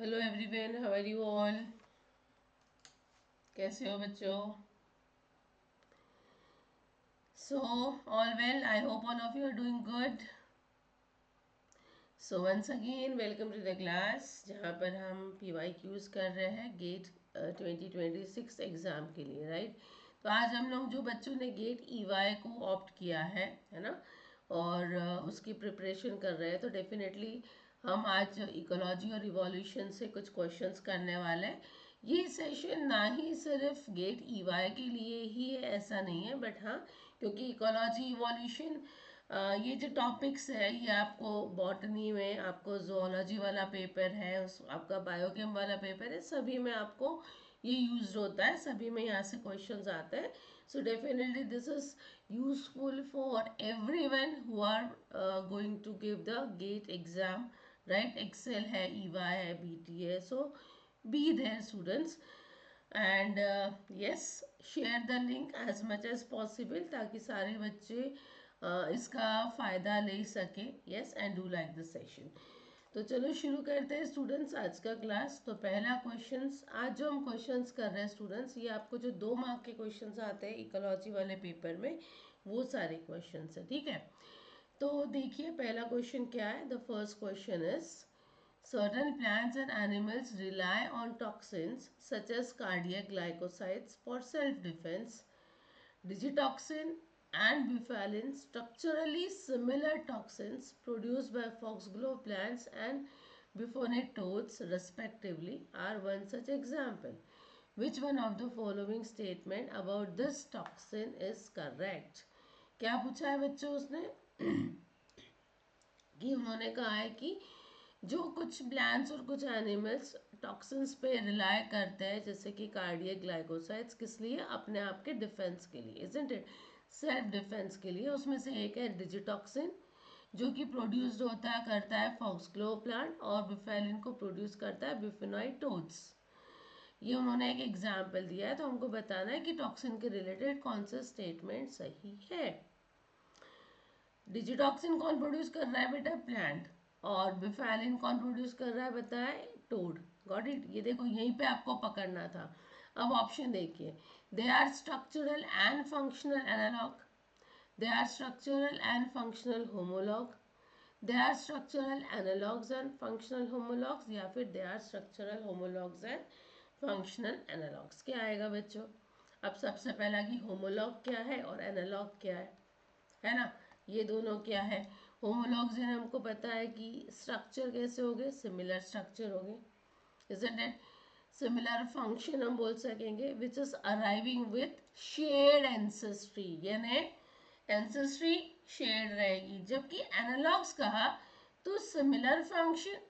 Hello everyone, how are you all? कैसे हो बच्चों? So all well, I hope all of you are doing good. So once again welcome to the class जहाँ पर हम P Y Qs कर रहे हैं गेट 2026 एग्ज़ाम के लिए, राइट? तो आज हम लोग जो बच्चों ने गेट ई वाई को ऑप्ट किया है ना, और उसकी प्रिपरेशन कर रहे हैं, तो डेफिनेटली हम आज इकोलॉजी और इवोल्यूशन से कुछ क्वेश्चंस करने वाले हैं. ये सेशन ना ही सिर्फ गेट ई वाई के लिए ही है, ऐसा नहीं है, बट हाँ, क्योंकि इकोलॉजी इवोल्यूशन ये जो टॉपिक्स है ये आपको बॉटनी में, आपको जोलॉजी वाला पेपर है, उस आपका बायोकेम वाला पेपर है, सभी में आपको ये यूज होता है, सभी में यहाँ से क्वेश्चंस आते हैं. So definitely this is useful for everyone who are going to give the GATE exam, right? Excel है, ईवा है, बीटी है, so be there students. And yes, share the link as much as possible ताकि सारे बच्चे इसका फ़ायदा ले सके. Yes, and do like the session. तो चलो शुरू करते हैं स्टूडेंट्स आज का क्लास. तो पहला क्वेश्चंस, आज जो हम क्वेश्चंस कर रहे हैं स्टूडेंट्स, ये आपको जो 2 मार्क के क्वेश्चंस आते हैं इकोलॉजी वाले पेपर में, वो सारे क्वेश्चंस हैं, ठीक है? तो देखिए पहला क्वेश्चन क्या है. The first question is, certain plants and animals rely on toxins such as cardiac glycosides for self-defense. Digitoxin and bufalin, structurally similar toxins produced by foxglove plants and buffonatodes respectively, are one such example. Which one of the following statement about this toxin is correct? क्या पूछा है बच्चों उसने? कि उन्होंने कहा है कि जो कुछ प्लांट्स और कुछ एनिमल्स टॉक्सिन्स पे रिलाय करते हैं, जैसे कि कार्डियक ग्लाइकोसाइड्स, किस लिए? अपने आप के डिफेंस के लिए, इजंट इट? सेल्फ डिफेंस के लिए. उसमें से एक है डिजिटॉक्सिन, जो कि प्रोड्यूस्ड होता है, करता है फॉक्सग्लोव प्लांट, और बिफेलिन को प्रोड्यूस करता है बिफिनोइटोड्स. ये उन्होंने एक एग्जाम्पल दिया है, तो हमको बताना है कि टॉक्सिन के रिलेटेड कौन सा स्टेटमेंट सही है. डिजिटॉक्सिन कौन प्रोड्यूस कर रहा है बेटा? प्लांट. और बिफैलिन कौन प्रोड्यूस कर रहा है बताए? टोड. Got it? ये देखो यहीं पे आपको पकड़ना था. अब ऑप्शन देखिए. They are structural and functional analog, they are structural and functional homolog, they are structural analogs and functional homologs, या फिर they are structural homologs and functional analogs. क्या आएगा बच्चों? अब सबसे पहला कि होमोलॉग क्या है और एनालॉग क्या है ना? ये दोनों क्या है? होमोलॉग्स हैं, हमको पता है कि स्ट्रक्चर कैसे हो गए? सिमिलर स्ट्रक्चर हो गए, इजंट इट? सिमिलर फंक्शन हम बोल सकेंगे, which is arriving with shared ancestry, यानी एंसेस्ट्री शेयर्ड रहेगी. जबकि एनालॉग्स कहा तो सिमिलर फंक्शन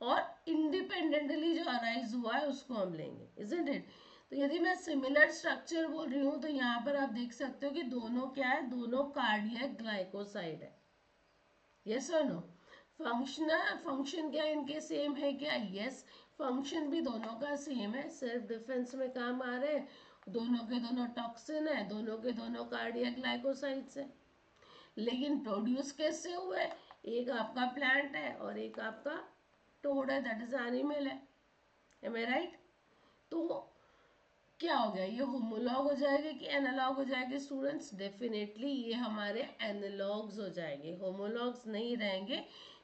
और इंडिपेंडेंटली जो अराइज हुआ है उसको हम लेंगे, इजंट इट? तो यदि मैं सिमिलर स्ट्रक्चर बोल रही हूँ तो यहाँ पर आप देख सकते हो कि दोनों क्या है? दोनों कार्डियक ग्लाइकोसाइड है. यस और नो? फंक्शनल फंक्शन क्या इनके सेम है क्या? यस, फंक्शन भी दोनों का सेम है, सेल्फ डिफेंस में काम आ रहे हैं, दोनों के दोनों टॉक्सिन है, दोनों के दोनों कार्डियक ग्लाइकोसाइड्स है. लेकिन प्रोड्यूस कैसे हुए? एक आपका प्लांट है और एक आपका टोड है, दैट इज एनिमल है. M I right? तो क्या हो गया? ये होमोलॉग हो जाएगा कि एनालॉग हो जाएंगे स्टूडेंट्स? डेफिनेटली ये हमारे एनालॉग्स हो जाएंगे, होमोलॉग्स नहीं रहेंगे,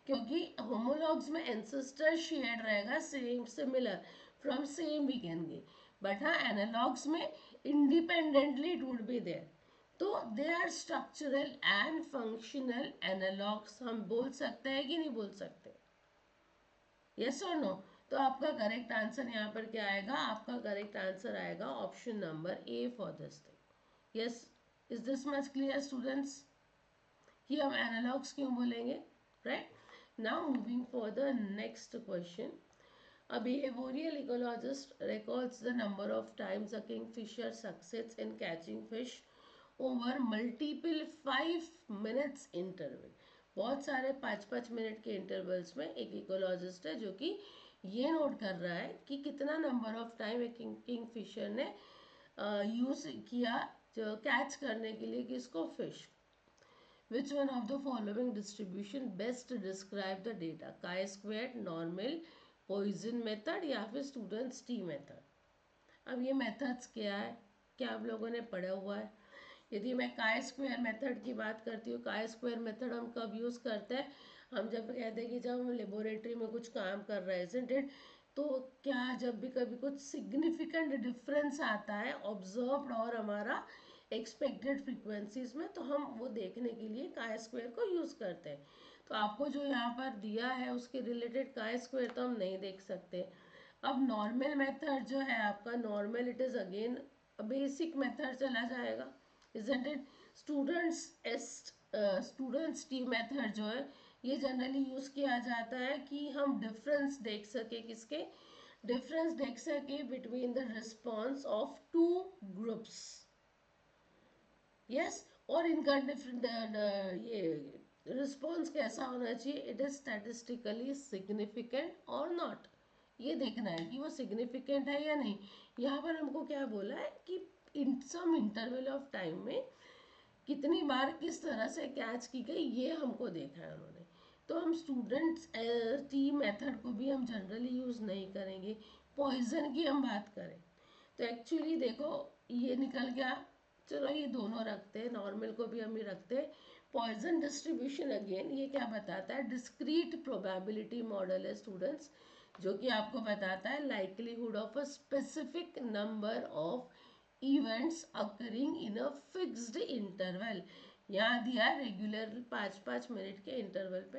क्योंकि होमोलॉग्स में एंसेस्टर शेयर्ड रहेगा, same similar from same we can get. But हाँ, एनालॉग्स में independently it would be there. तो they are structural and functional analogs, हम बोल सकते हैं कि नहीं बोल सकते? यस और नो? तो आपका करेक्ट आंसर यहाँ पर क्या आएगा? आपका करेक्ट आंसर आएगा option number A for this thing. Yes, is this much clear students कि हम एनालॉग्स क्यों बोलेंगे? Right. Now moving for the next question. A behavioral ecologist records the number of times a kingfisher succeeds in catching fish over multiple 5 minutes interval. बहुत सारे 5-5 minute के intervals में एक ecologist है जो कि ये नोट कर रहा है कि कितना नंबर ऑफ टाइम एक किंगफिशर ने यूज किया जो कैच करने के लिए किसको? Fish. Which one of the following distribution best describe the data? Chi squared, normal, Poisson method या फिर स्टूडेंट्स टी मेथड। अब ये मेथड्स क्या है, क्या आप लोगों ने पढ़ा हुआ है? यदि मैं काय स्क्वायर मेथड की बात करती हूँ, काय स्क्वायर मेथड हम कब यूज़ करते हैं? हम जब कहते हैं कि जब हम लेबोरेटरी में कुछ काम कर रहे हैं, isn't it? तो क्या जब भी कभी कुछ सिग्निफिकेंट डिफरेंस आता है ऑब्जर्व्ड और हमारा एक्सपेक्टेड फ्रीक्वेंसीज में, तो हम वो देखने के लिए काय स्क्वायर को यूज़ करते हैं। तो आपको जो यहाँ पर दिया है उसके रिलेटेड काय स्क्वायर तो हम नहीं देख सकते। अब नॉर्मल मेथड जो है आपका, normal it is again basic method चला जाएगा, isn't it? Students T method जो है ये जनरली यूज़ किया जाता है कि हम डिफरेंस देख सके, किसके डिफरेंस देख सके between the response of two groups. Yes, और इनका डिफरेंट ये रिस्पॉन्स कैसा होना चाहिए, इट इज स्टैटिस्टिकली सिग्निफिकेंट और नॉट, ये देखना है कि वो सिग्निफिकेंट है या नहीं। यहाँ पर हमको क्या बोला है कि इन सम इंटरवल ऑफ टाइम में कितनी बार किस तरह से कैच की गई, ये हमको देखा है उन्होंने। तो हम स्टूडेंट्स टी मेथड को भी हम जनरली यूज़ नहीं करेंगे। पॉइजन की हम बात करें तो एक्चुअली देखो ये निकल गया, चलो ये दोनों रखते हैं, नॉर्मल को भी हम ही रखते हैं। पॉइजन डिस्ट्रीब्यूशन अगेन ये क्या बताता है, डिस्क्रीट प्रोबेबिलिटी मॉडल है स्टूडेंट्स, जो कि आपको बताता है likelihood of a specific number of events occurring in a fixed interval. यहाँ दिया रेगुलर 5-5 मिनट के इंटरवल पे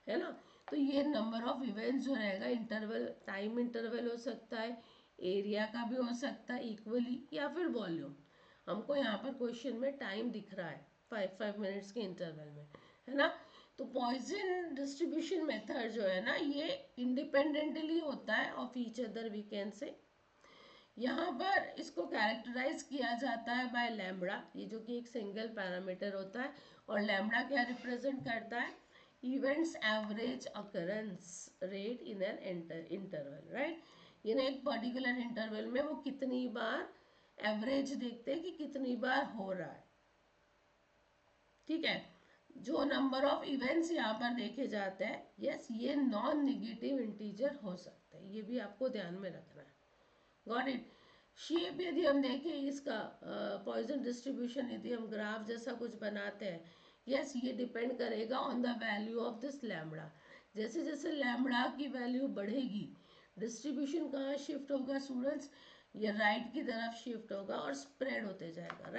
है ना। तो ये नंबर ऑफ इवेंट्स जो रहेगा, इंटरवल टाइम इंटरवल हो सकता है, एरिया का भी हो सकता है इक्वली, या फिर वॉल्यूम। हमको यहाँ पर क्वेश्चन में टाइम दिख रहा है 5-5 मिनट्स के इंटरवल में, है ना। तो पॉइजन डिस्ट्रीब्यूशन मेथड जो है ना ये इंडिपेंडेंटली होता है of each other, we can say. यहाँ पर इसको कैरेक्टराइज किया जाता है बाय लैम्बडा, ये जो कि एक सिंगल पैरामीटर होता है। और लैम्बडा क्या रिप्रेजेंट करता है, events average occurrence rate in an interval, right. ये ना एक पर्टिकुलर इंटरवल में वो कितनी बार एवरेज देखते हैं कि कितनी बार हो रहा है, ठीक है। जो नंबर ऑफ इवेंट्स यहाँ पर देखे जाते हैं, यस ये नॉन निगेटिव इंटीजर हो सकते हैं, ये भी आपको ध्यान में रखना है। Got it. शेप यदि हम देखें इसका, पॉइजन डिस्ट्रीब्यूशन यदि हम ग्राफ जैसा कुछ बनाते हैं, यस ये डिपेंड करेगा on the value of this lambda. जैसे जैसे लैम्बडा की वैल्यू बढ़ेगी, डिस्ट्रीब्यूशन कहाँ शिफ्ट होगा स्टूडेंट्स, ये राइट की तरफ शिफ्ट होगा और स्प्रेड होते जाएगा,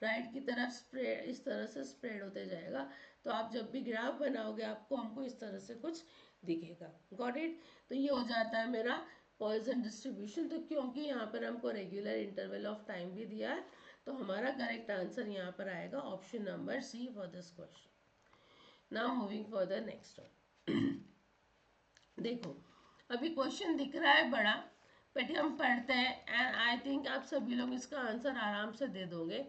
राइट की तरफ स्प्रेड, इस तरह से स्प्रेड होते जाएगा। तो आप जब भी ग्राफ बनाओगे आपको हमको इस तरह से कुछ दिखेगा। Got it. तो ये हो जाता है मेरा पॉइजन डिस्ट्रीब्यूशन। तो क्योंकि यहाँ पर हमको रेगुलर इंटरवल ऑफ टाइम भी दिया है, तो हमारा करेक्ट आंसर यहाँ पर आएगा option number C for this question. Now moving for the next one. देखो अभी क्वेश्चन दिख रहा है बड़ा, बट हम पढ़ते हैं एंड आई थिंक आप सभी लोग इसका आंसर आराम से दे दोगे।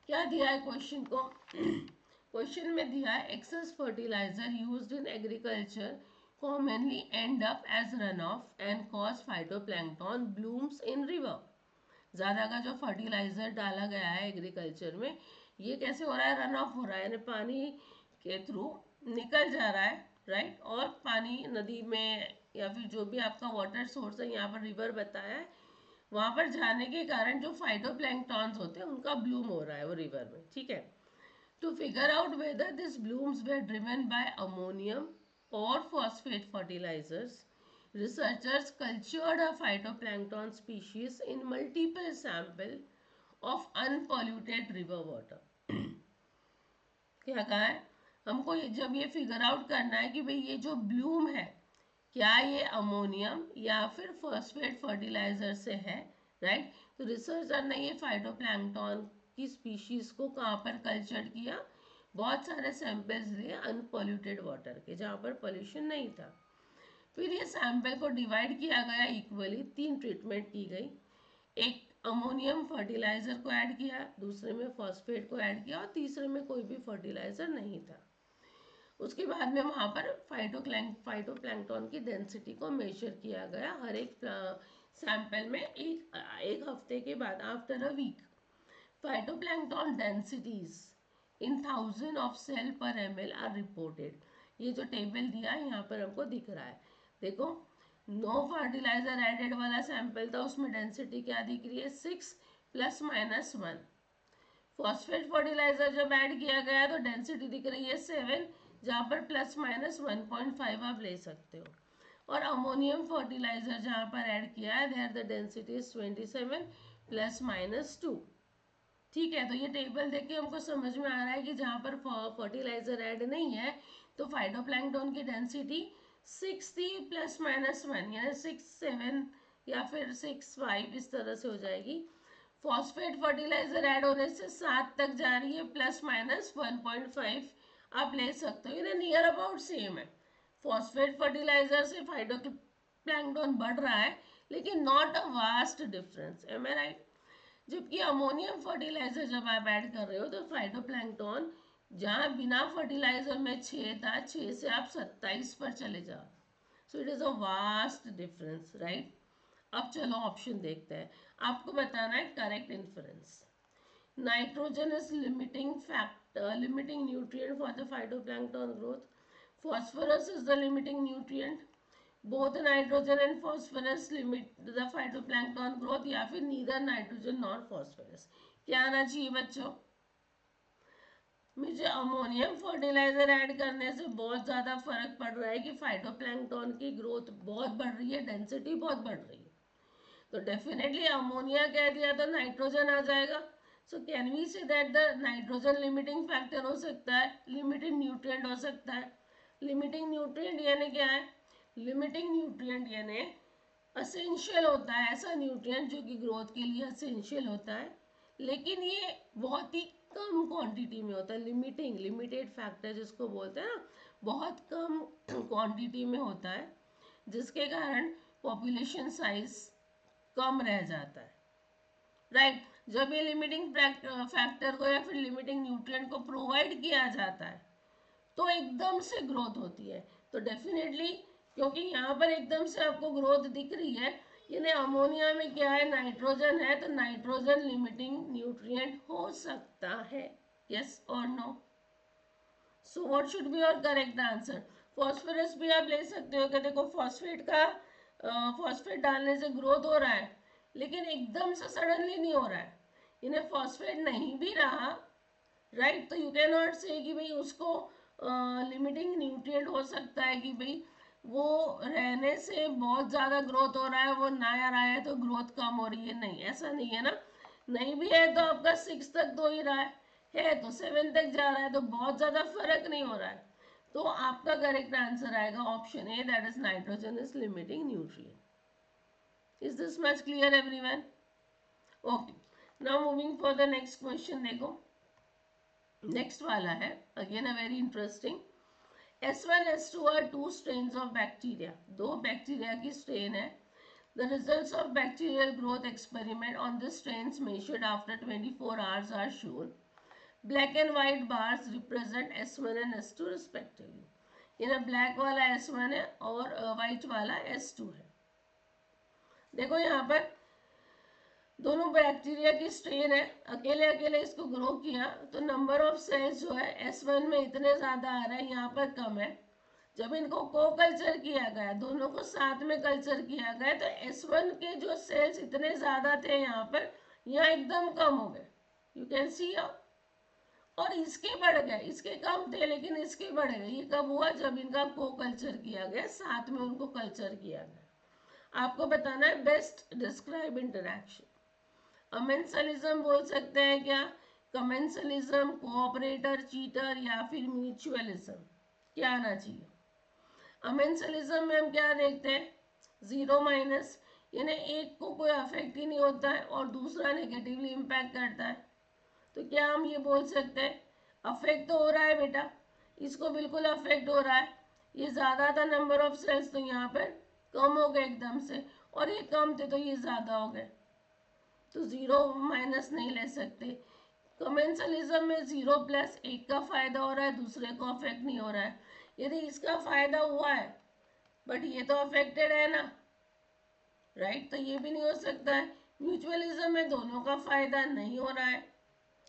क्या दिया है क्वेश्चन को? क्वेश्चन में दिया है excess fertiliser used in agriculture commonly end up as runoff and cause phytoplankton blooms in river। ज़्यादा का जो फर्टिलाइजर डाला गया है एग्रीकल्चर में, ये कैसे हो रहा है, रन ऑफ हो रहा है, यानी पानी के थ्रू निकल जा रहा है, राइट। और पानी नदी में या फिर जो भी आपका वाटर सोर्स है, यहाँ पर रिवर बताया है, वहाँ पर जाने के कारण जो फाइटोप्लैंक्टॉन्स होते हैं उनका ब्लूम हो रहा है वो रिवर में, ठीक है। To figure out whether these blooms were driven by ammonium or phosphate fertilizers, researchers cultured a phytoplankton species in multiple samples of unpolluted river water। क्या कहा है हमको, जब ये फिगर आउट करना है कि भाई ये जो ब्लूम है क्या ये अमोनियम या फिर फॉस्फेट फर्टिलाइजर से है, राइट। तो रिसर्चर ने ये फाइटोप्लैंक्टन की स्पीशीज को कहाँ पर कल्चर किया, बहुत सारे सैंपल्स लिए अनपॉल्यूटेड वाटर के जहाँ पर पोल्यूशन नहीं था। फिर ये सैंपल को डिवाइड किया गया इक्वली, 3 ट्रीटमेंट की गई। एक अमोनियम फर्टिलाइजर को ऐड किया, दूसरे में फॉस्फेट को ऐड किया और तीसरे में कोई भी फर्टिलाइजर नहीं था। उसके बाद में वहाँ पर फाइटोप्लैंक्टन की डेंसिटी को मेजर किया गया हर एक सैंपल में एक हफ्ते के बाद, after a week. Phytoplankton densities in 1000 of cell per ml are reported. ये जो टेबल दिया है यहाँ पर हमको दिख रहा है, देखो नो फर्टिलाइजर एडेड वाला सैंपल था, उसमें डेंसिटी क्या दिख रही है 6 +-1। फॉस्फेट फर्टिलाइजर जब ऐड किया गया तो डेंसिटी दिख रही है 7, जहाँ पर +-1.5 आप ले सकते हो। और अमोनियम फर्टिलाइजर जहाँ पर ऐड किया है देयर द डेंसिटी इज 27 +-2। ठीक है, तो ये टेबल देख के हमको समझ में आ रहा है कि जहाँ पर फर्टिलाइजर ऐड नहीं है तो फाइटोप्लैंक्टन की डेंसिटी 6 थी +-1, यानी 6-7 या फिर 6-5 इस तरह से हो जाएगी। फॉस्फेट फर्टिलाइजर ऐड होने से 7 तक जा रही है, +-1.5 आप ले सकते हो, ये नियर अबाउट सेम है। फॉस्फेट फर्टिलाइजर से फाइटोप्लैंक्टन बढ़ रहा है लेकिन not a vast difference, am I right. जबकि अमोनियम फर्टिलाइजर जब आप ऐड कर रहे हो तो फाइटोप्लैंक्टन जहाँ बिना फर्टिलाइजर में 6 था, 6 से आप 27 पर चले जाओ। So it is a vast difference, right. अब चलो ऑप्शन देखते हैं, आपको बताना है correct inference. Nitrogen is limiting factor, limiting nutrient for the phytoplankton growth. Phosphorus is the limiting nutrient. Both nitrogen and phosphorus limit the phytoplankton growth, या फिर neither nitrogen nor phosphorus। क्या आना चाहिए बच्चों? मुझे अमोनियम फर्टिलाइजर ऐड करने से बहुत ज़्यादा फर्क पड़ रहा है कि फाइटोप्लैंक्टन की ग्रोथ बहुत बढ़ रही है, डेंसिटी बहुत बढ़ रही है, तो डेफिनेटली अमोनिया कह दिया तो नाइट्रोजन आ जाएगा। So can we say that the nitrogen limiting factor हो सकता है, लिमिटिंग न्यूट्रिएंट हो सकता है। लिमिटिंग न्यूट्रिएंट यानी क्या है? लिमिटिंग न्यूट्रिएंट यानी असेंशियल होता है, ऐसा न्यूट्रिएंट जो कि ग्रोथ के लिए असेंशियल होता है, लेकिन ये बहुत ही कम क्वांटिटी में होता है। लिमिटिंग, लिमिटेड फैक्टर जिसको बोलते हैं ना, बहुत कम क्वांटिटी में होता है, जिसके कारण पॉपुलेशन साइज कम रह जाता है, राइट। जब ये लिमिटिंग फैक्टर को या फिर लिमिटिंग न्यूट्रिएंट को प्रोवाइड किया जाता है तो एकदम से ग्रोथ होती है। तो डेफिनेटली क्योंकि यहाँ पर एकदम से आपको ग्रोथ दिख रही है, यानी अमोनिया में क्या है, नाइट्रोजन है, तो नाइट्रोजन लिमिटिंग न्यूट्रिएंट हो सकता है, यस और no. So what should be your correct answer? Phosphorus भी आप ले सकते हो कि देखो फॉस्फेट डालने से ग्रोथ हो रहा है, लेकिन एकदम से सडनली नहीं हो रहा है, इन्हें फॉस्फेट नहीं भी रहा, राइट, तो यू कैन नॉट से कि भाई उसको लिमिटिंग न्यूट्रिएंट हो सकता है कि भाई वो रहने से बहुत ज़्यादा ग्रोथ हो रहा है, वो ना आ रहा है तो ग्रोथ कम हो रही है, नहीं, ऐसा नहीं है ना। नहीं भी है तो आपका 6 तक तो ही रहा है तो 7 तक जा रहा है, तो बहुत ज़्यादा फर्क नहीं हो रहा है। तो आपका करेक्ट आंसर आएगा option A, that is nitrogen is limiting nutrient. Is this much clear everyone? Okay, now moving for the next question. देखो नेक्स्ट वाला है again a very interesting. S1 S2 are two strains of bacteria, दो bacteria की strain है। The results of bacterial growth experiment on the strains measured after 24 hours are shown. Black and white bars represent S1 and S2 respectively. इन्हें black वाला S1 है और white वाला S2 है। देखो यहाँ पर दोनों बैक्टीरिया की स्ट्रेन है, अकेले अकेले इसको ग्रो किया तो नंबर ऑफ सेल्स जो है S1 में इतने ज़्यादा आ रहे हैं, यहाँ पर कम है। जब इनको को कल्चर किया गया, दोनों को साथ में कल्चर किया गया, तो S1 के जो सेल्स इतने ज़्यादा थे यहाँ पर, यहाँ एकदम कम हो गए, यू कैन सी। और इसके बढ़ गए, इसके कम थे लेकिन इसके बढ़ गए। ये कब हुआ? जब इनका को कल्चर किया गया, साथ में उनको कल्चर किया गया। आपको बताना है बेस्ट डिस्क्राइब इंटरैक्शन। अमेंसलिज्म बोल सकते हैं क्या? कमेंसलिज्म, कोऑपरेटर, चीटर या फिर म्यूचुअलिज्म, क्या आना चाहिए? अमेंसलिज्म में हम क्या देखते हैं? 0-, यानी एक को कोई अफेक्ट ही नहीं होता है और दूसरा नेगेटिवली इम्पैक्ट करता है। तो क्या हम ये बोल सकते हैं अफेक्ट तो हो रहा है बेटा, इसको बिल्कुल अफेक्ट हो रहा है, ये ज़्यादा था नंबर ऑफ सेल्स तो यहाँ पर कम हो गए एकदम से, और ये कम थे तो ये ज़्यादा हो गए, तो 0- नहीं ले सकते। कमेंसलिज्म में 0+1 का फायदा हो रहा है, दूसरे को अफेक्ट नहीं हो रहा है। यदि इसका फायदा हुआ है बट ये तो अफेक्टेड है ना, राइट, तो ये भी नहीं हो सकता है। म्यूचुअलिज्म में दोनों का फायदा नहीं हो रहा है,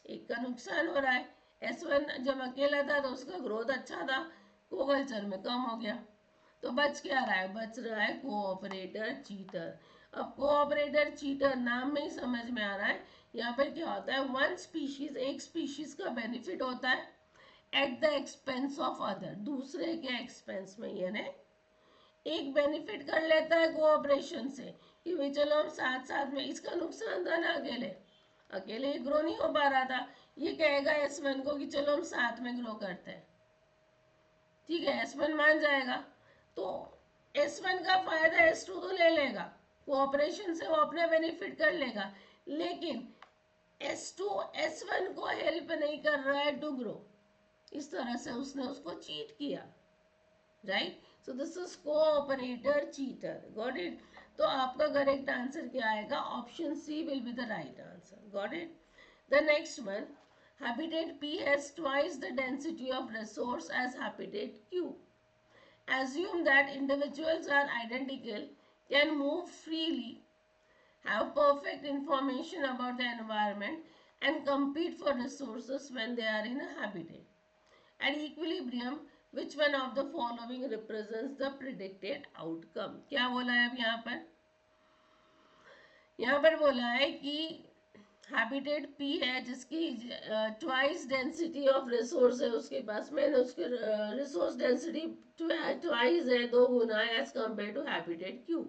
एक का नुकसान हो रहा है। S1 जब अकेला था तो उसका ग्रोथ अच्छा था, को कल्चर में कम हो गया। तो बच क्या रहा है, बच रहा है कोऑपरेटर चीटर। अब कोऑपरेटर चीटर नाम में ही समझ में आ रहा है, यहाँ पर क्या होता है, वन स्पीशीज, एक स्पीशीज का बेनिफिट होता है at the expense of other, दूसरे के एक्सपेंस में, यानी एक बेनिफिट कर लेता है कोऑपरेशन से कि भाई चलो हम साथ साथ में, इसका नुकसान था ना, अकेले अकेले ये ग्रो नहीं हो पा रहा था, ये कहेगा S1 को कि चलो हम साथ में ग्रो करते हैं, ठीक है, S1 मान जाएगा, तो S1 का फायदा S2 तो ले लेगा, कोऑपरेशन से वो अपने बेनिफिट कर लेगा, लेकिन S2 S1 को हेल्प नहीं कर रहा है टू ग्रो, इस तरह से उसने उसको चीट किया, right. So this is cooperator cheater, got it. तो आपका करेक्ट आंसर क्या आएगा, option C will be the right answer, got it. The next one, habitat P has twice the density of resource as habitat Q. Assume that individuals are identical, can move freely, have perfect information about the environment, and compete for resources when they are in a habitat. At equilibrium, which one of the following represents the predicted outcome? क्या बोला है अब यहाँ पर, यहाँ पर बोला है कि हैबिटेट पी है जिसकी ट्वाइस डेंसिटी ऑफ रिसोर्स है उसके पास, मैंने उसके रिसोर्स डेंसिटी ट्वाइस है, दो गुना as compare to habitat Q.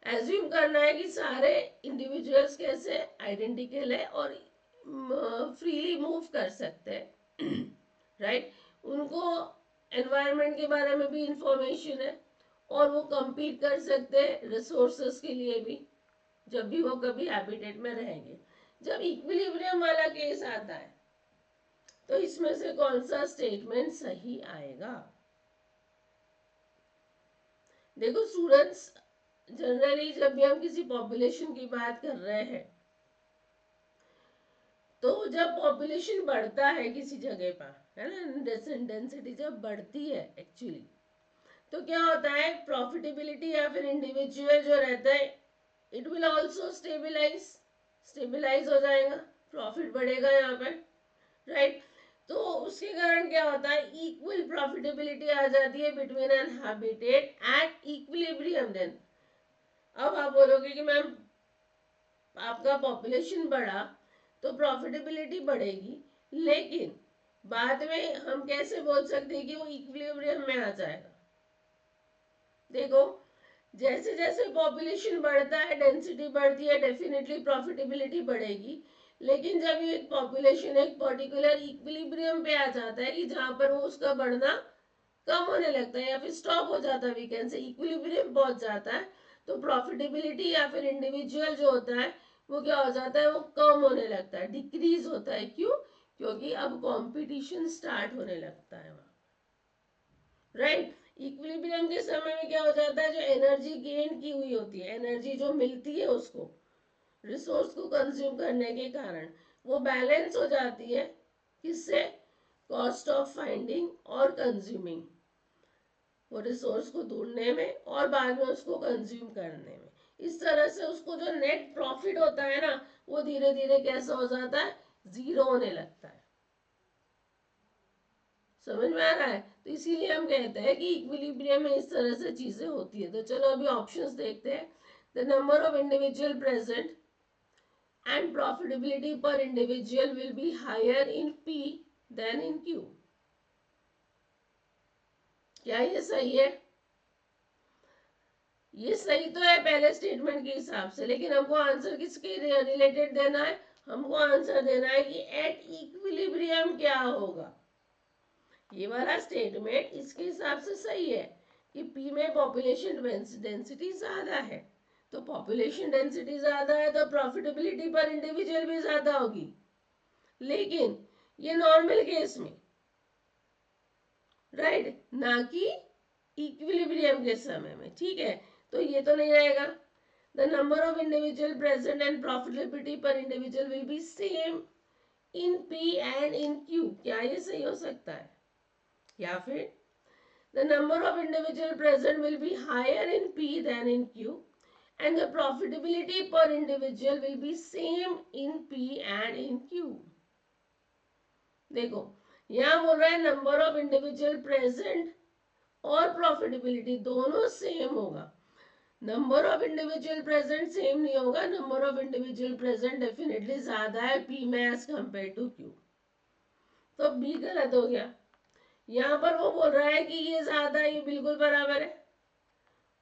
Assume करना है कि सारे इंडिविजुअल्स कैसे आइडेंटिकल है और फ्रीली मूव कर सकते हैं, राइट उनको एनवायरनमेंट के बारे में भी इंफॉर्मेशन है और वो compete कर सकते हैं रिसोर्सेस के लिए भी, जब भी वो कभी हैबिटेट में रहेंगे। जब इक्विलिब्रियम वाला केस आता है तो इसमें से कौन सा स्टेटमेंट सही आएगा? देखो स्टूडेंट्स, जनरली जब भी हम किसी पॉपुलेशन की बात कर रहे हैं तो जब पॉपुलेशन बढ़ता है किसी जगह पर, है ना, डेंसिटी जब बढ़ती है एक्चुअली, तो क्या होता है, प्रॉफिटेबिलिटी या फिर इंडिविजुअल जो रहता है, इट विल ऑल्सो स्टेबिलाइज हो जाएगा, प्रॉफिट बढ़ेगा यहाँ पर, राइट। तो उसके कारण क्या होता है, इक्वल प्रॉफिटेबिलिटी आ जाती है between an habitat at equilibrium. Then अब आप बोलोगे कि मैम आपका पॉपुलेशन बढ़ा तो प्रॉफिटेबिलिटी बढ़ेगी, लेकिन बाद में हम कैसे बोल सकते हैं कि वो इक्विलिब्रियम में आ जाएगा? देखो जैसे जैसे पॉपुलेशन बढ़ता है, डेंसिटी बढ़ती है, डेफिनेटली प्रॉफिटेबिलिटी बढ़ेगी, लेकिन जब ये पॉपुलेशन एक पर्टिकुलर इक्विलिब्रियम पे आ जाता है कि जहां पर वो उसका बढ़ना कम होने लगता है या फिर स्टॉप हो जाता है, वीकेंड से इक्विलिब्रियम पहुंच जाता है, तो प्रॉफिटेबिलिटी या फिर इंडिविजुअल जो होता है वो क्या हो जाता है, वो कम होने लगता है, डिक्रीज होता है। क्यों? क्योंकि अब कंपटीशन स्टार्ट होने लगता है वहां, राइट। इक्विलिब्रियम के समय में क्या हो जाता है, जो एनर्जी गेन की हुई होती है, एनर्जी जो मिलती है उसको रिसोर्स को कंज्यूम करने के कारण, वो बैलेंस हो जाती है, किससे? कॉस्ट ऑफ फाइंडिंग और कंज्यूमिंग, वो रिसोर्स को ढूंढने में और बाद में उसको कंज्यूम करने में। इस तरह से उसको जो नेट प्रॉफिट होता है ना, वो धीरे धीरे कैसा हो जाता है, जीरो होने लगता है। समझ में आ रहा है? तो इसीलिए हम कहते हैं कि इक्विलिब्रियम में इस तरह से चीजें होती है। तो चलो अभी ऑप्शंस देखते हैं। The number of individual present and profitability per individual will be higher in P than in Q. क्या ये सही है? ये सही तो है पहले स्टेटमेंट के हिसाब से, लेकिन हमको आंसर किसके रिलेटेड देना है? हमको आंसर देना है कि एट इक्विलिब्रियम क्या होगा। ये वाला स्टेटमेंट इसके हिसाब से सही है कि P में पॉपुलेशन डेंसिटी ज्यादा है, तो पॉपुलेशन डेंसिटी ज्यादा है तो प्रॉफिटेबिलिटी पर इंडिविजुअल भी ज्यादा होगी, लेकिन ये नॉर्मल केस में, राइट, ना कि इक्विलिब्रियम के समय में, ठीक है। तो ये तो नहीं रहेगा। The number of individual present and profitability पर individual will be same in P and in Q, क्या ये सही हो सकता है? या फिर the number of individual present will be higher in P than in Q and the profitability per individual will be same in P and in Q. देखो यहाँ बोल रहा है नंबर ऑफ इंडिविजुअल प्रेजेंट और प्रॉफिटेबिलिटी दोनों same होगा। Number of individual present same नहीं होगा, number of individual present definitely ज्यादा है पी में एज कंपेयर टू क्यू। तो बी गलत हो गया। यहाँ पर वो बोल रहा है कि ये ज्यादा, ये बिल्कुल बराबर है,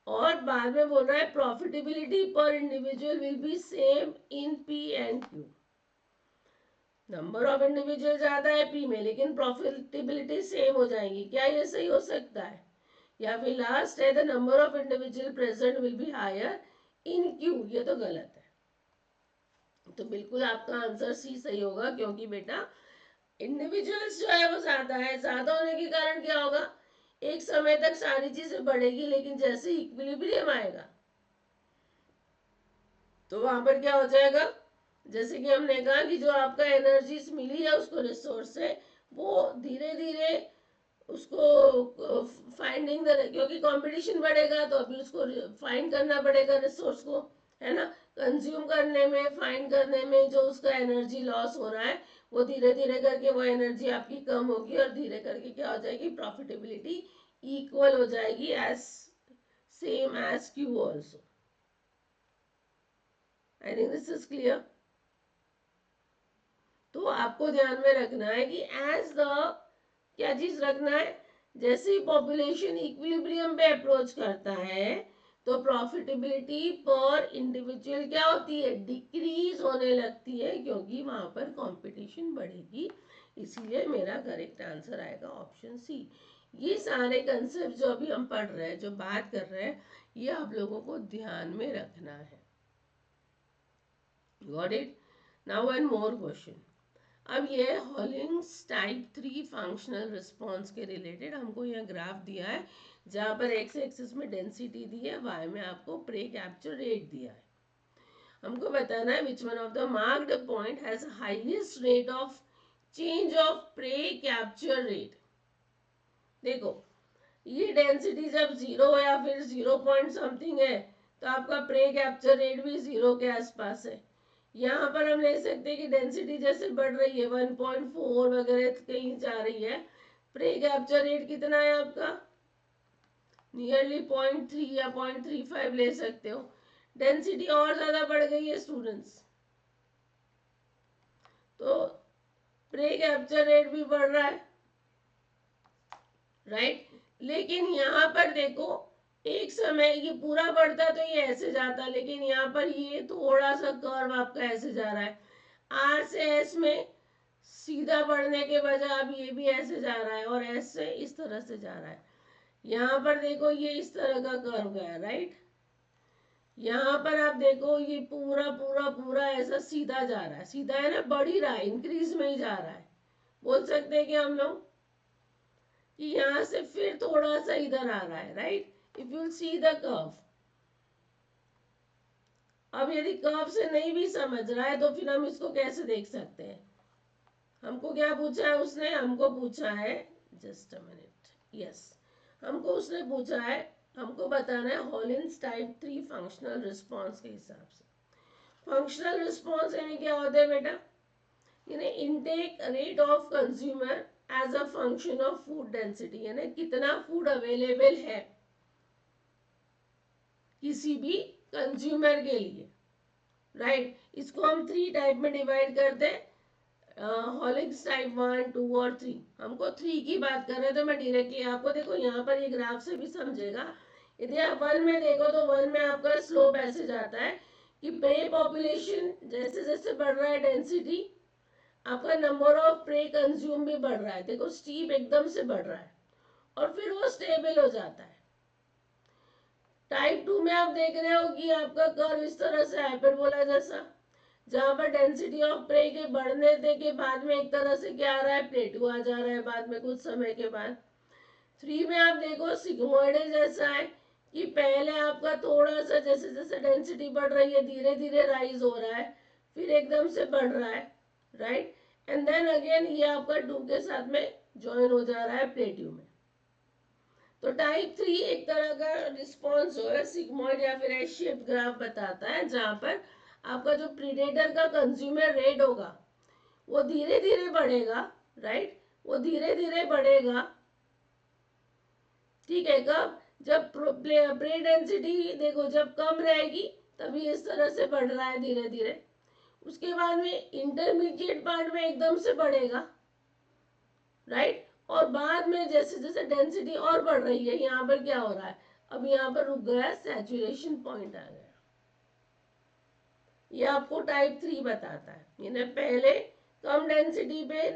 और बाद में बोल रहा है प्रॉफिटेबिलिटी पर individual will be same in P and Q. Number of individual ज्यादा है पी में, लेकिन प्रॉफिटेबिलिटी सेम हो जाएगी। क्या ये सही हो सकता है? या फिर लास्ट है the number of individual present will be higher in Q. ये तो गलत है। तो बिल्कुल आपका आंसर सी सही होगा, क्योंकि बेटा इंडिविजुअल्स जो है वो ज्यादा है। ज्यादा होने के कारण क्या होगा, एक समय तक सारी चीजें बढ़ेगी, लेकिन जैसे इक्विलिब्रियम आएगा तो वहां पर क्या हो जाएगा, जैसे कि हमने कहा कि जो आपका एनर्जी मिली है उसको रिसोर्स से, वो धीरे धीरे उसको फाइंडिंग, क्योंकि कंपटीशन बढ़ेगा तो अभी उसको फाइंड करना पड़ेगा रिसोर्स को, है ना। कंज्यूम करने में, फाइंड करने में जो उसका एनर्जी लॉस हो रहा है, वो धीरे धीरे करके वो एनर्जी आपकी कम होगी, और धीरे करके क्या हो जाएगी, प्रॉफिटेबिलिटी इक्वल हो जाएगी as same as Q also. I think this is clear. तो आपको ध्यान में रखना है कि एज द, क्या चीज रखना है, जैसे ही पॉपुलेशन इक्विलिब्रियम पे अप्रोच करता है तो प्रॉफिटेबिलिटी पर इंडिविजुअल क्या होती है, डिक्रीज होने लगती है, क्योंकि वहां पर कंपटीशन बढ़ेगी। इसीलिए मेरा करेक्ट आंसर आएगा ऑप्शन सी। ये सारे कंसेप्ट जो अभी हम पढ़ रहे हैं, जो बात कर रहे हैं, ये आप लोगों को ध्यान में रखना है। Got it? Now one more question. अब ये हॉलिंग्स टाइप 3 फंक्शनल रिस्पॉन्स के रिलेटेड हमको यह ग्राफ दिया है, जहां पर एक्स एक्सिस में डेंसिटी दी है, वाई में आपको प्रे कैप्चर रेट दिया है। हमको बताना है which one of the marked point has highest rate of change of prey capture rate. देखो, ये डेंसिटी जब 0 या फिर 0 पॉइंट समथिंग है, तो आपका प्रे कैप्चर रेट भी 0 के आसपास है। यहाँ पर हम ले सकते हैं कि डेंसिटी जैसे बढ़ रही है, 1.4 वगैरह कहीं जा रही है, प्रे कैप्चर रेट कितना है आपका, नियरली 0.3 या 0.35 ले सकते हो। डेंसिटी और ज्यादा बढ़ गई है स्टूडेंट्स, तो प्रे कैप्चर रेट भी बढ़ रहा है, राइट। लेकिन यहाँ पर देखो, एक समय ये पूरा बढ़ता तो ये ऐसे जाता, लेकिन यहाँ पर ये थोड़ा सा कर्व आपका ऐसे जा रहा है, आर से एस में सीधा बढ़ने के बजाय अब ये भी ऐसे जा रहा है, और एस से इस तरह से जा रहा है। यहाँ पर देखो ये इस तरह का कर्व गया, राइट। यहाँ पर आप देखो ये पूरा पूरा पूरा ऐसा सीधा जा रहा है, सीधा है ना, बढ़ ही रहा है, इंक्रीज में ही जा रहा है। बोल सकते हैं कि हम लोग कि यहाँ से फिर थोड़ा सा इधर आ रहा है, right. If you see the curve, अब यदि कर्व से नहीं भी समझ रहा है तो फिर हम इसको कैसे देख सकते हैं। हमको क्या पूछा है उसने, हमको पूछा है, जस्ट अ मिनट, यस, हमको उसने पूछा है, हमको बताना है हॉलिंस टाइप 3 फंक्शनल रिस्पॉन्स के हिसाब से। फंक्शनल रिस्पॉन्स यानी क्या होता है बेटा, यानी intake rate of consumer as a function of food density, यानी कितना फूड अवेलेबल है किसी भी कंज्यूमर के लिए, राइट। इसको हम 3 टाइप में डिवाइड करते हैं, हॉलिंग्स टाइप 1, 2 और 3। हमको 3 की बात कर रहे हैं, तो मैं डायरेक्टली आपको, देखो यहाँ पर ये ग्राफ से भी समझेगा। यदि आप 1 में देखो तो 1 में आपका स्लोप ऐसे जाता है कि प्रे पॉपुलेशन जैसे जैसे बढ़ रहा है डेंसिटी, आपका नंबर ऑफ प्रे कंज्यूम भी बढ़ रहा है। देखो स्टीप एकदम से बढ़ रहा है, और फिर वो स्टेबल हो जाता है। टाइप 2 में आप देख रहे हो कि आपका कर्व इस तरह से हाइपरबोला जैसा, जहां पर डेंसिटी ऑफ प्रे के बढ़ने के बाद में एक तरह से क्या आ रहा है, प्लेटू आ जा रहा है बाद में कुछ समय के बाद। 3 में आप देखो सिग्मोइडल जैसा है, कि पहले आपका थोड़ा सा जैसे जैसे डेंसिटी बढ़ रही है धीरे धीरे राइज हो रहा है, फिर एकदम से बढ़ रहा है, राइट। एंड देन अगेन ये आपका 2 के साथ में ज्वाइन हो जा रहा है प्लेट्यू में। तो टाइप 3 एक तरह का रिस्पॉन्स जो है सिग्मोइड या फिर एस शेप्ड ग्राफ बताता है, जहां पर आपका जो प्रीडेटर का कंज्यूमर रेट होगा वो धीरे धीरे बढ़ेगा, राइट, वो धीरे धीरे बढ़ेगा, ठीक है, कब? जब प्रे डेंसिटी देखो जब कम रहेगी तभी इस तरह से बढ़ रहा है धीरे धीरे, उसके बाद में इंटरमीडिएट पार्ट में एकदम से बढ़ेगा, राइट? और बाद में जैसे जैसे डेंसिटी और बढ़ रही है, यहाँ पर क्या हो रहा है, अब यहाँ पर रुक गया, सैचुरेशन पॉइंट आ गया। ये आपको टाइप 3 बताता है, यानी पहले कम डेंसिटी पे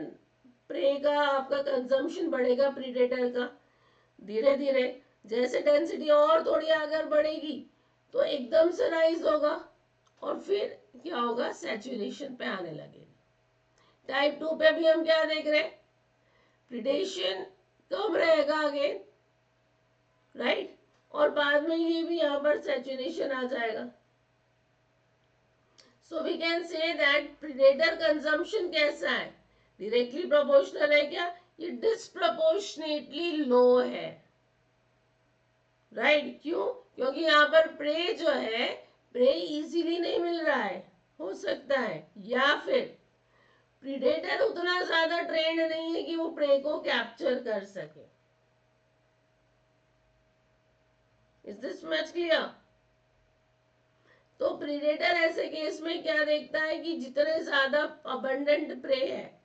प्रे का आपका कंजम्पशन बढ़ेगा प्रीडेटर का, धीरे धीरे जैसे डेंसिटी और थोड़ी अगर बढ़ेगी तो एकदम से राइज होगा और फिर क्या होगा, सैचुरेशन पे आने लगेगा। टाइप 2 पे भी हम क्या देख रहे हैं, प्रीडेशन कम रहेगा अगेन, राइट? और बाद में ये भी यहाँ पर सैचुरेशन आ जाएगा। So we can say that predator consumption कैसा है, डायरेक्टली प्रोपोर्शनल है क्या, ये डिस्प्रपोर्शनेटली लो है, राइट? क्यों? क्योंकि यहाँ पर प्रे जो है, प्रे इजीली नहीं मिल रहा है, हो सकता है, या फिर प्रीडेटर उतना ज्यादा ट्रेंड नहीं है कि वो प्रे को कैप्चर कर सके। Is this much clear? तो प्रीडेटर ऐसे केस में क्या देखता है कि जितने ज्यादा अबंडेंट प्रे है,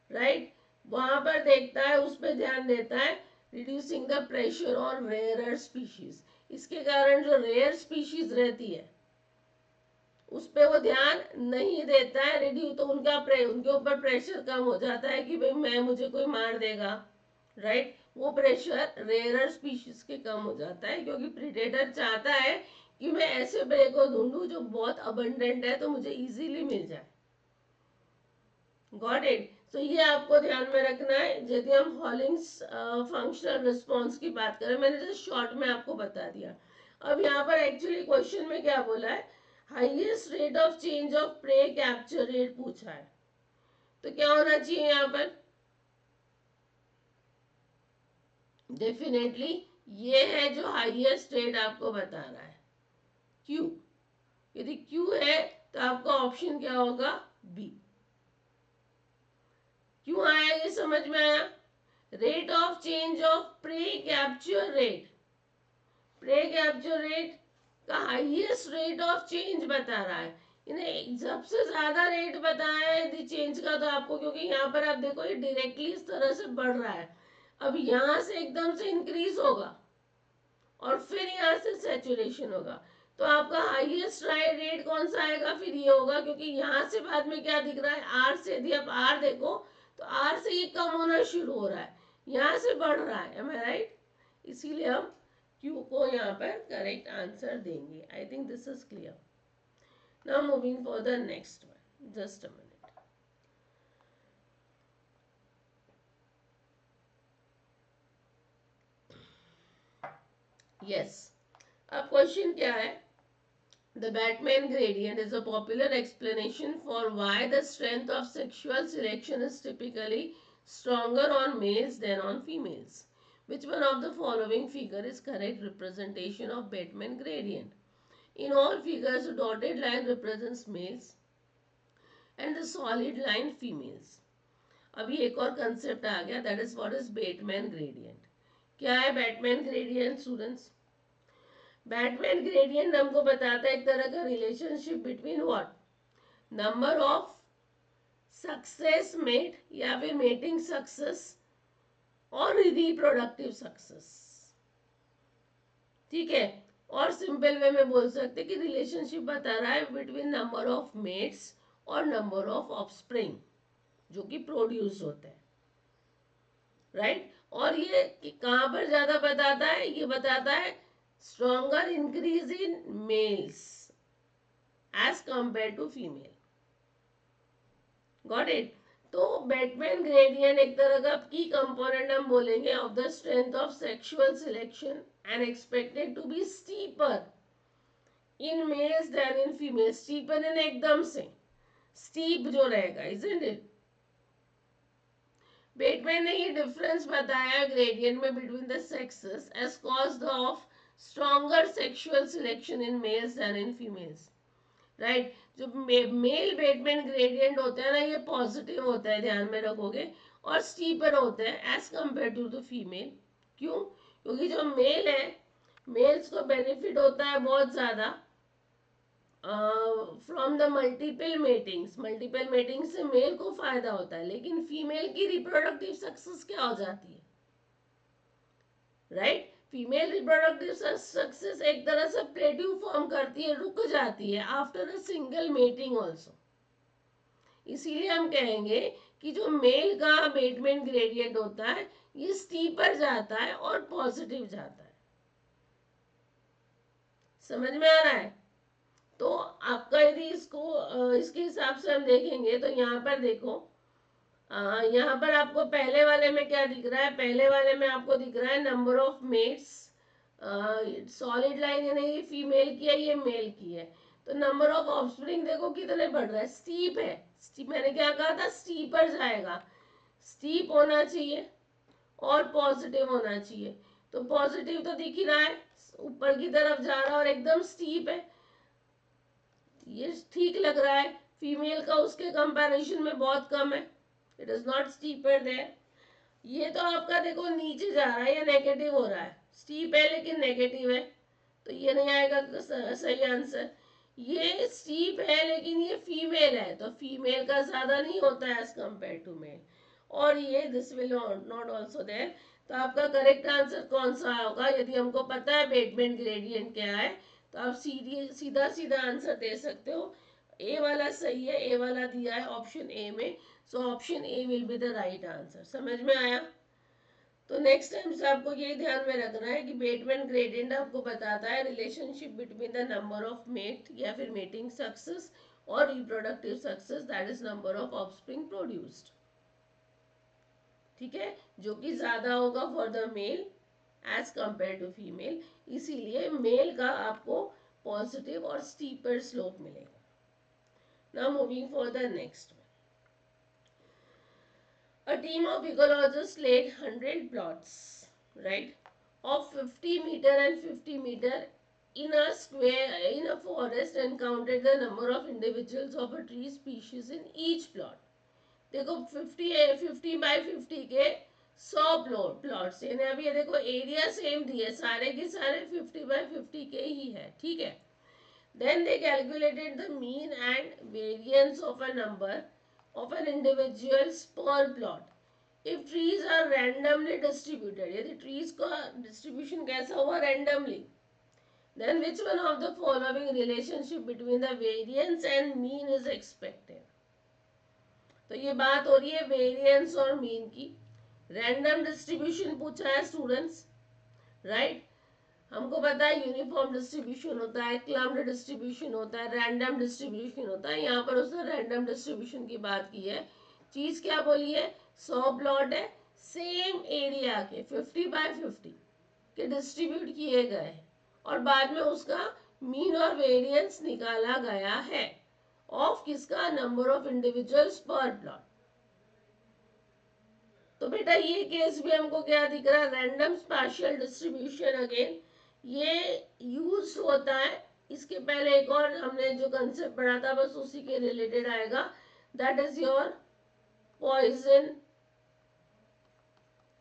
राइट, वहां पर देखता है, उस पर ध्यान देता है, reducing the pressure on rarer species. इसके कारण जो रेयर स्पीशीज रहती है उस पर वो ध्यान नहीं देता है, रिड्यू तो उनके ऊपर प्रेशर कम हो जाता है कि भाई मुझे कोई मार देगा, राइट? वो प्रेशर रेयरर स्पीशीज के कम हो जाता है, क्योंकि प्रीडेटर चाहता है कि मैं ऐसे प्रे को ढूंढूं जो बहुत अबंडेंट है तो मुझे इजीली मिल जाए। Got it? तो ये आपको ध्यान में रखना है यदि हम हॉलिंग्स फंक्शनल रिस्पॉन्स की बात करें। मैंने जस्ट शॉर्ट में आपको बता दिया। अब यहाँ पर एक्चुअली क्वेश्चन में क्या बोला है, highest rate of change of prey capture rate पूछा है, तो क्या होना चाहिए यहाँ पर, डेफिनेटली ये है जो हाईएस्ट रेट आपको बता रहा है, क्यू। यदि क्यू है तो आपका ऑप्शन क्या होगा, बी। क्यों आया, ये समझ में आया? Rate of change of prey capture rate, prey capture rate का हाईएस्ट रेट ऑफ चेंज बता रहा है, इन्हें सबसे ज्यादा रेट बताया है यदि चेंज का, तो आपको, क्योंकि यहाँ पर आप देखो ये डायरेक्टली इस तरह से बढ़ रहा है, अब यहाँ से एकदम से इंक्रीज होगा और फिर यहाँ से सैचुरेशन होगा, तो आपका हाईएस्ट रेट कौन सा आएगा, फिर ये होगा, क्योंकि यहाँ से बाद में क्या दिख रहा है, आर से, यदि आप आर देखो तो आर से ये कम होना शुरू हो रहा है, यहाँ से बढ़ रहा है, एम आई राइट? इसीलिए हम क्यू को यहाँ पर करेक्ट आंसर देंगे। आई think this is clear. Now moving for the next one, just a minute. Yes, अब क्वेश्चन क्या है, the Batman gradient is a popular explanation for why the strength of sexual selection is typically stronger on males than on females. Which one of the following figure is correct representation of Batman gradient? In all figures, the dotted line represents males and the solid line females. अभी एक और concept आ गया, that is what is Batman gradient. क्या है Batman gradient students? Bateman gradient हमको बताता है एक तरह का relationship between what, number of success mate या फिर मेटिंग सक्सेस और रिप्रोडक्टिव सक्सेस, ठीक है? और सिंपल वे में बोल सकते कि रिलेशनशिप बता रहा है बिटवीन नंबर ऑफ मेट्स और नंबर ऑफ ऑफस्प्रिंग जो कि प्रोड्यूस होते हैं, राइट? और ये कहाँ पर ज्यादा बताता है, ये बताता है stronger increase in males as compared to female. Got it? तो बैटमैन ग्रेडियंट एक तरह का की कंपोनेंट हम बोलेंगे of the strength of sexual selection and expected to be steeper in males than in female. Steeper in एकदम से steep जो रहेगा, इजंट इट? बेटमैन ने ये डिफरेंस बताया ग्रेडियंट में between the sexes as cause of stronger sexual selection in males than in females, right? जो male Bateman gradient होता है ना, ये पॉजिटिव होता है, ध्यान में रखोगे, और स्टीपर होता है as compare to the female. क्यों? क्योंकि जो मेल है, मेल्स को बेनिफिट होता है बहुत ज्यादा फ्रॉम द मल्टीपल मेटिंग से मेल को फायदा होता है, लेकिन फीमेल की रिप्रोडक्टिव सक्सेस क्या हो जाती है, राइट? फीमेल रिप्रोडक्टिव सक्सेस एक तरह से प्लेट्यू फॉर्म करती है, रुक जाती है after a single mating also. इसीलिए हम कहेंगे कि जो मेल का मेटमेंट ग्रेडियंट होता है ये स्टीपर जाता है और पॉजिटिव जाता है। समझ में आ रहा है? तो आपका यदि इसके हिसाब से हम देखेंगे तो यहाँ पर देखो, यहाँ पर आपको पहले वाले में क्या दिख रहा है, पहले वाले में आपको दिख रहा है number of mates, solid line यानी ये फीमेल की है, ये मेल की है। तो नंबर ऑफ ऑफस्प्रिंग देखो कितने बढ़ रहा है, स्टीप है। स्टीप मैंने क्या कहा था, स्टीपर जाएगा, स्टीप होना चाहिए और पॉजिटिव होना चाहिए। तो पॉजिटिव तो दिख ही रहा है, ऊपर की तरफ जा रहा है और एकदम स्टीप है, ये ठीक लग रहा है। फीमेल का उसके कंपैरिजन में बहुत कम है, it is not steeper there. ये तो आपका देखो नीचे जा रहा है, ये नेगेटिव हो रहा है, स्टीप है लेकिन नेगेटिव है, तो ये नहीं आएगा सही आंसर। ये स्टीप है लेकिन ये फीमेल है, तो फीमेल का ज्यादा नहीं होता है एज कंपेयर टू मेल, और ये this will not also there. तो आपका करेक्ट आंसर कौन सा होगा, यदि हमको पता है बेटमेंट ग्रेडियंट क्या है तो आप सीधा सीधा आंसर दे सकते हो। ए वाला सही है, ए वाला दिया है ऑप्शन ए में, so option A will be the right answer. समझ में आया? तो नेक्स्ट टाइम से आपको ये ध्यान में रखना है कि बेटमेंट ग्रेडियंट आपको बताता है relationship between the number of mate या फिर मेटिंग सक्सेस और reproductive success, that is number of offspring produced. ठीक है, जो कि ज्यादा होगा for the male as compare to female, इसीलिए मेल का आपको पॉजिटिव और स्टीपर स्लोप मिलेगा। Now moving for the next one. A team of ecologists laid 100 plots, right, of 50 meter and 50 meter in a square in a forest and counted the number of individuals of a tree species in each plot. देखो 50 by 50 के 100 plots, यानी अभी ये देखो area same दिए, सारे के सारे 50 बाई 50 के ही है, ठीक है। Then they calculated the mean and variance of a number of an individuals per plot. If trees are randomly distributed, यदि trees का distribution कैसा हुआ randomly, then which one of the following relationship between the variance and mean is expected? तो ये बात हो रही है वेरिएंस और मीन की। रैंडम डिस्ट्रीब्यूशन पूछा है स्टूडेंट्स, राइट? हमको पता है यूनिफॉर्म डिस्ट्रीब्यूशन होता है, क्लम्ड डिस्ट्रीब्यूशन होता है, रैंडम डिस्ट्रीब्यूशन होता है। यहाँ पर उसने रैंडम डिस्ट्रीब्यूशन की बात की है। चीज क्या बोली है, 100 प्लॉट है, सेम एरिया के 50 बाय 50 के डिस्ट्रीब्यूट किए गए और बाद में उसका मीन और वेरिएंस निकाला गया है ऑफ किसका, नंबर ऑफ इंडिविजुअल्स पर प्लॉट। तो बेटा ये केस भी हमको क्या दिख रहा है, रैंडम स्पार्शियल डिस्ट्रीब्यूशन अगेन ये यूज होता है। इसके पहले एक और हमने जो कंसेप्ट पढ़ा था बस उसी के रिलेटेड आएगा, that is your Poisson,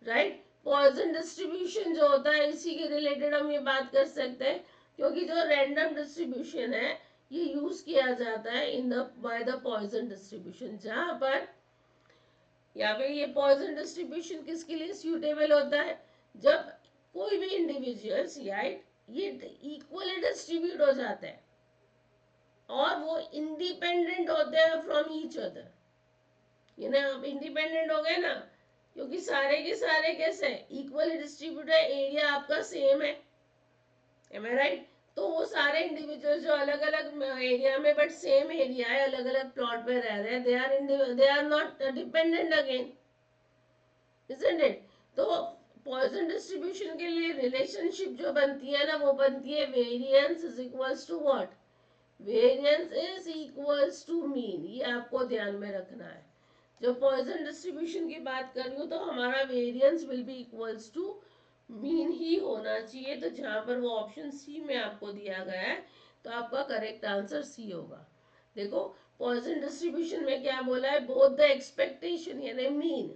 right? Poisson distribution जो होता है इसी के रिलेटेड हम ये बात कर सकते हैं, क्योंकि जो रैंडम डिस्ट्रीब्यूशन है ये यूज किया जाता है in the by the Poisson distribution, जहां पर या फिर ये पॉइजन डिस्ट्रीब्यूशन किसके लिए सूटेबल होता है, जब कोई भी इंडिविजुअल्स ये इक्वली डिस्ट्रीब्यूट हो जाते हैं और वो इंडिपेंडेंट होते हैं फ्रॉम ईच अदर। ये ना अब इंडिपेंडेंट हो गए ना, क्योंकि सारे के सारे कैसे इक्वली डिस्ट्रीब्यूट है, एरिया आपका सेम है, एम आई राइट? तो वो सारे इंडिविजुअल जो अलग अलग एरिया में बट सेम एरिया है, अलग अलग प्लॉट पे रह रहे हैं, they are not dependent again, isn't it? तो पॉइजन डिस्ट्रीब्यूशन के लिए रिलेशनशिप जो बनती है ना वो बनती है variance is equals to what, variance is equals to mean. ये आपको ध्यान में रखना है, जब पॉइजन डिस्ट्रीब्यूशन की बात कर रही हूँ तो हमारा variance will be equals to mean ही होना चाहिए। तो जहां पर वो ऑप्शन सी में आपको दिया गया है तो आपका करेक्ट आंसर सी होगा। देखो पॉइजन डिस्ट्रीब्यूशन में क्या बोला है, बोथ द एक्सपेक्टेशन यानी मीन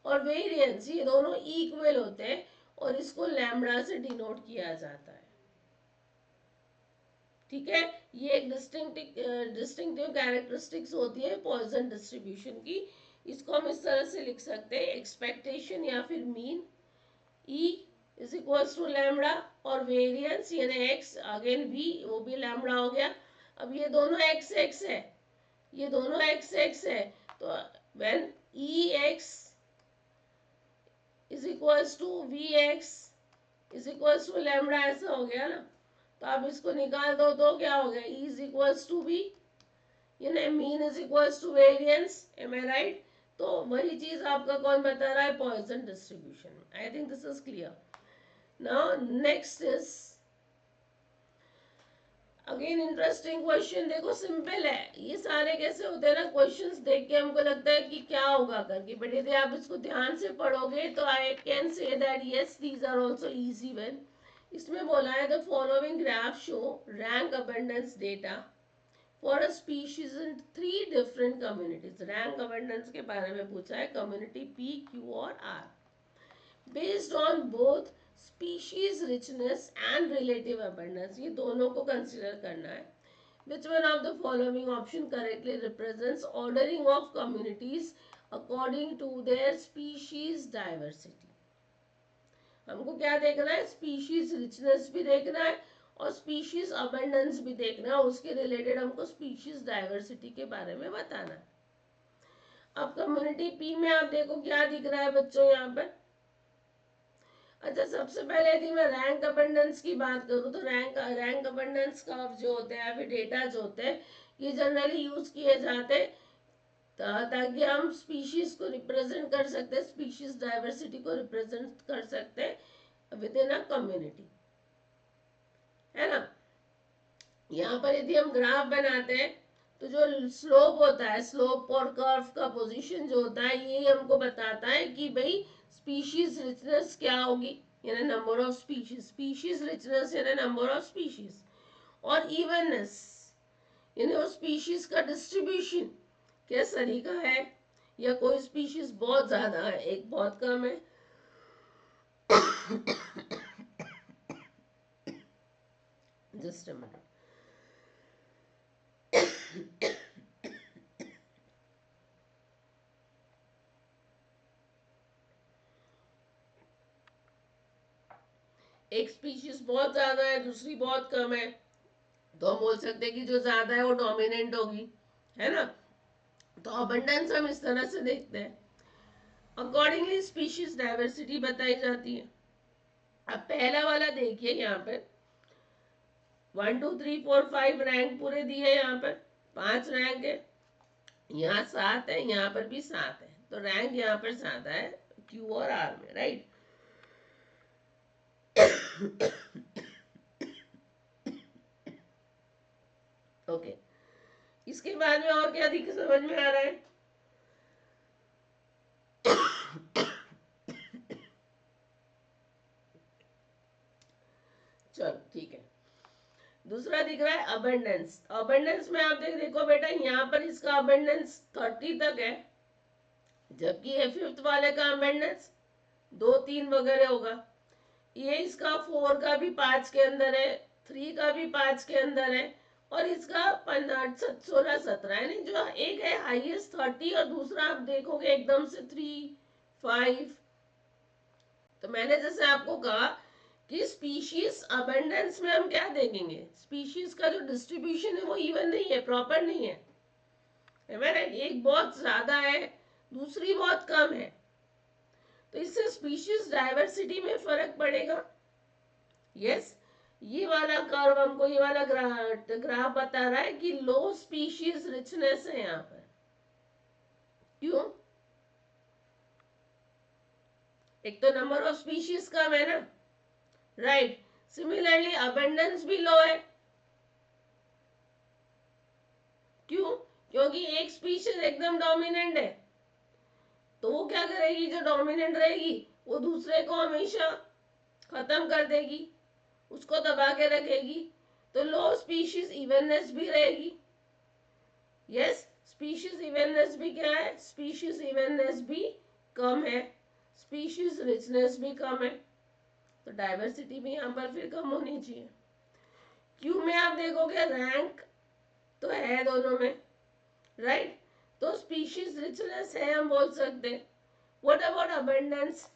और वेरिएंस ये दोनों इक्वल होते हैं और इसको लैम्बडा से डिनोट किया जाता है। ठीक है, ये एक डिस्टिंक्टिव कैरेक्टरिस्टिक्स होती है पॉइजन डिस्ट्रीब्यूशन की। इसको हम इस तरह से लिख सकते हैं, एक्सपेक्टेशन या फिर mean E is equals to lambda, और वेरिएंस यानी एक्स अगेन वी, वो भी लैम्बडा हो गया। अब ये दोनों एक्स एक्स है, ये दोनों एक्स एक्स है, तो when E X is equals to V X is equals to lambda, ऐसा हो गया ना। तो आप इसको निकाल दो तो क्या हो गया, E is equals to B, यानी mean is equals to variance, am I right. तो वही चीज आपका कौन बता रहा है, Poisson distribution. I think this is clear. Now next is again interesting question. देखो सिंपल है, ये सारे कैसे होते हैं ना क्वेश्चंस देख के हमको लगता है कि क्या होगा करके, बट यदि आप इसको ध्यान से पढ़ोगे तो I can say that yes these are also easy one. इसमें बोला है the following graph show rank abundance data for a species in 3 different communities. Rank abundance के बारे में पूछा है, कम्युनिटी पी, क्यू और R, based on both species richness and relative abundance. ये दोनों को कंसिडर करना है। Which one of the following option correctly represents ordering of communities according to their species diversity? हमको क्या देखना है, स्पीशीज रिचनेस भी देखना है और स्पीशीज अबंडेंस भी देखना है, उसके रिलेटेड हमको स्पीशीज डाइवर्सिटी के बारे में बताना है। अब कम्युनिटी पी में आप देखो क्या दिख रहा है बच्चों यहाँ पर। अच्छा, सबसे पहले यदि मैं रैंक अबंडेंस की बात करूं तो रैंक अबंडेंस कर्व जो होते हैं, फिर डेटा जो होते हैं, ये जनरली यूज किए जाते हैं ताकि हम स्पीशीज को रिप्रेजेंट कर सकते हैं, स्पीशीज डाइवर्सिटी को रिप्रेजेंट कर सकते हैं विद इन अ कम्युनिटी, है ना। यहाँ पर यदि हम ग्राफ बनाते हैं तो जो स्लोप होता है, स्लोप और कर्व का पोजीशन जो होता है, ये हमको बताता है कि भाई स्पीशीज रिचनेस क्या होगी, यानी number of species, species richness यानी नंबर ऑफ स्पीशीज, और इवननेस यानी उस स्पीशीज का डिस्ट्रीब्यूशन किस तरीका है, या कोई स्पीशीज बहुत ज्यादा है, एक बहुत कम है। Just a minute. एक स्पीशीज बहुत ज्यादा है, दूसरी बहुत कम है, तो हम बोल सकते हैं कि जो ज्यादा है वो डोमिनेंट होगी, है ना। तो अबंडेंस हम इस तरह से देखते हैं, अकॉर्डिंगली स्पीशीज डाइवर्सिटी बताई जाती है। अब पहला वाला देखिए, यहाँ पर 1 2 3 4 5 रैंक पूरे दिए, यहाँ पर 5 रैंक है, यहाँ 7 है, यहाँ पर भी 7 है, तो रैंक यहाँ पर 7 है क्यू और आर में, राइट। ओके, इसके बाद में और क्या दिख समझ में आ रहा है। चलो ठीक है, दूसरा दिख रहा है अबंडेंस। अबंडेंस में आप देखो बेटा, यहाँ पर इसका अबंडेंस 30 तक है, जबकि ये 5th वाले का अबंडेंस 2 3 वगैरह होगा। ये इसका 4 का भी 5 के अंदर है, 3 का भी 5 के अंदर है, और इसका 16 17 है। नहीं, जो एक है हाईएस्ट 30 और दूसरा आप देखोगे एकदम से 3 5। तो मैंने जैसे आपको कहा कि स्पीशीज अबंडेंस में हम क्या देखेंगे, स्पीशीज का जो डिस्ट्रीब्यूशन है वो इवन नहीं है, प्रॉपर नहीं है, एक बहुत ज्यादा है, दूसरी बहुत कम है, तो इससे स्पीशीज डाइवर्सिटी में फर्क पड़ेगा। यस, ये वाला कर्व हमको, ये वाला ग्राफ बता रहा है कि लो स्पीशीज रिचनेस है यहाँ पर। क्यों, एक तो नंबर ऑफ स्पीशीज कम है ना, राइट। सिमिलरली अबंडेंस भी लो है। क्यों, क्योंकि एक स्पीशीज एकदम डोमिनेंट है, तो वो क्या करेगी, जो डोमिनेंट रहेगी वो दूसरे को हमेशा खत्म कर देगी, उसको दबा के रखेगी। तो लो स्पीशीज इवननेस भी रहेगी। यस, स्पीशीज इवननेस भी क्या है, स्पीशीज इवननेस भी कम है, स्पीशीज रिचनेस भी कम है। तो डाइवर्सिटी भी यहाँ पर फिर कम होनी चाहिए। क्यू में आप देखोगे रैंक तो है दोनों में, राइट, तो स्पीशीज रिचनेस है हम बोल सकते हैं। व्हाट अबाउट अबंडेंस,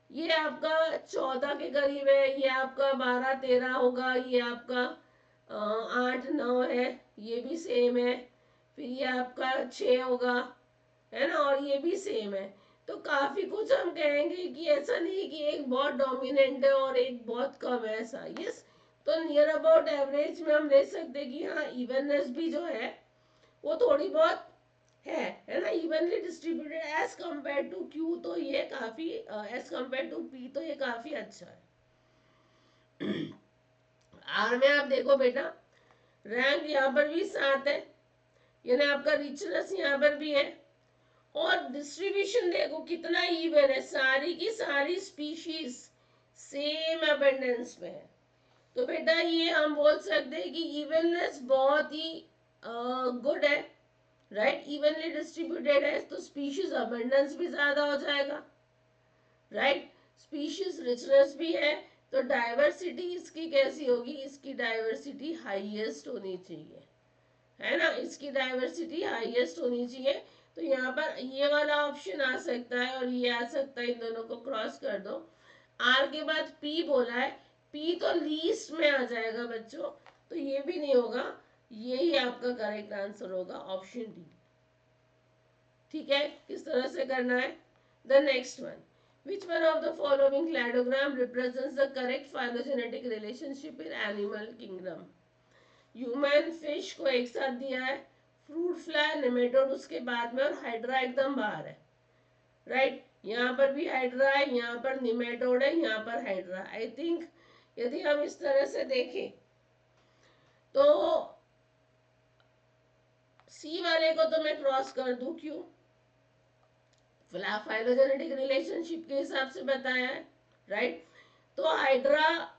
ये आपका 14 के करीब है, ये आपका 12-13 होगा, ये आपका 8-9 है, ये भी सेम है, फिर ये आपका 6 होगा, है ना, और ये भी सेम है। तो काफी कुछ हम कहेंगे कि ऐसा नहीं कि एक बहुत डोमिनेंट है और एक बहुत कम है, ऐसा, यस। तो नियर अबाउट एवरेज में हम ले सकते हैं कि हाँ इवननेस भी जो है वो थोड़ी बहुत है ना, evenly distributed as compare to Q, तो ये काफी एज कंपेयर टू पी तो ये काफी अच्छा है। आर में आप देखो बेटा, रैंक यहाँ पर भी 7 है, यानी आपका रिचनेस यहाँ पर भी है, और डिस्ट्रीब्यूशन देखो कितना इवन है, सारी की सारी स्पीशीज सेम अबंडेंस में है। तो बेटा ये हम बोल सकते हैं कि इवननेस बहुत ही गुड है, राइट, इवनली डिस्ट्रीब्यूटेड है, तो स्पीशीज अबंडेंस भी ज्यादा हो जाएगा, राइट, स्पीशीज रिचनेस भी है, तो डाइवर्सिटी इसकी कैसी होगी, इसकी डाइवर्सिटी हाईएस्ट होनी चाहिए, है ना, इसकी डाइवर्सिटी हाईएस्ट होनी चाहिए। तो यहाँ पर ये वाला ऑप्शन आ सकता है और ये आ सकता है, इन दोनों को क्रॉस कर दो। आर के बाद पी बोला है, पी तो लीस्ट में आ जाएगा बच्चों, तो ये भी नहीं होगा, यही आपका करेक्ट आंसर होगा, ऑप्शन डी। ठीक है, किस तरह से करना है। The next one, which one of the following cladogram represents the correct phylogenetic relationship in animal kingdom? Human fish को एक साथ दिया है, फ्रूट फ्लाई नेमेटोड उसके बाद में, और हाइड्रा एकदम बाहर है, राइट, यहाँ पर भी हाइड्रा है, यहाँ पर निमेटोड है, यहाँ पर हाइड्रा। आई थिंक यदि हम इस तरह से देखें तो सी वाले को तो मैं क्रॉस कर दूं, क्यों, फाइलोजेनेटिक रिलेशनशिप के हिसाब से बताया है, राइट। तो हाइड्रा,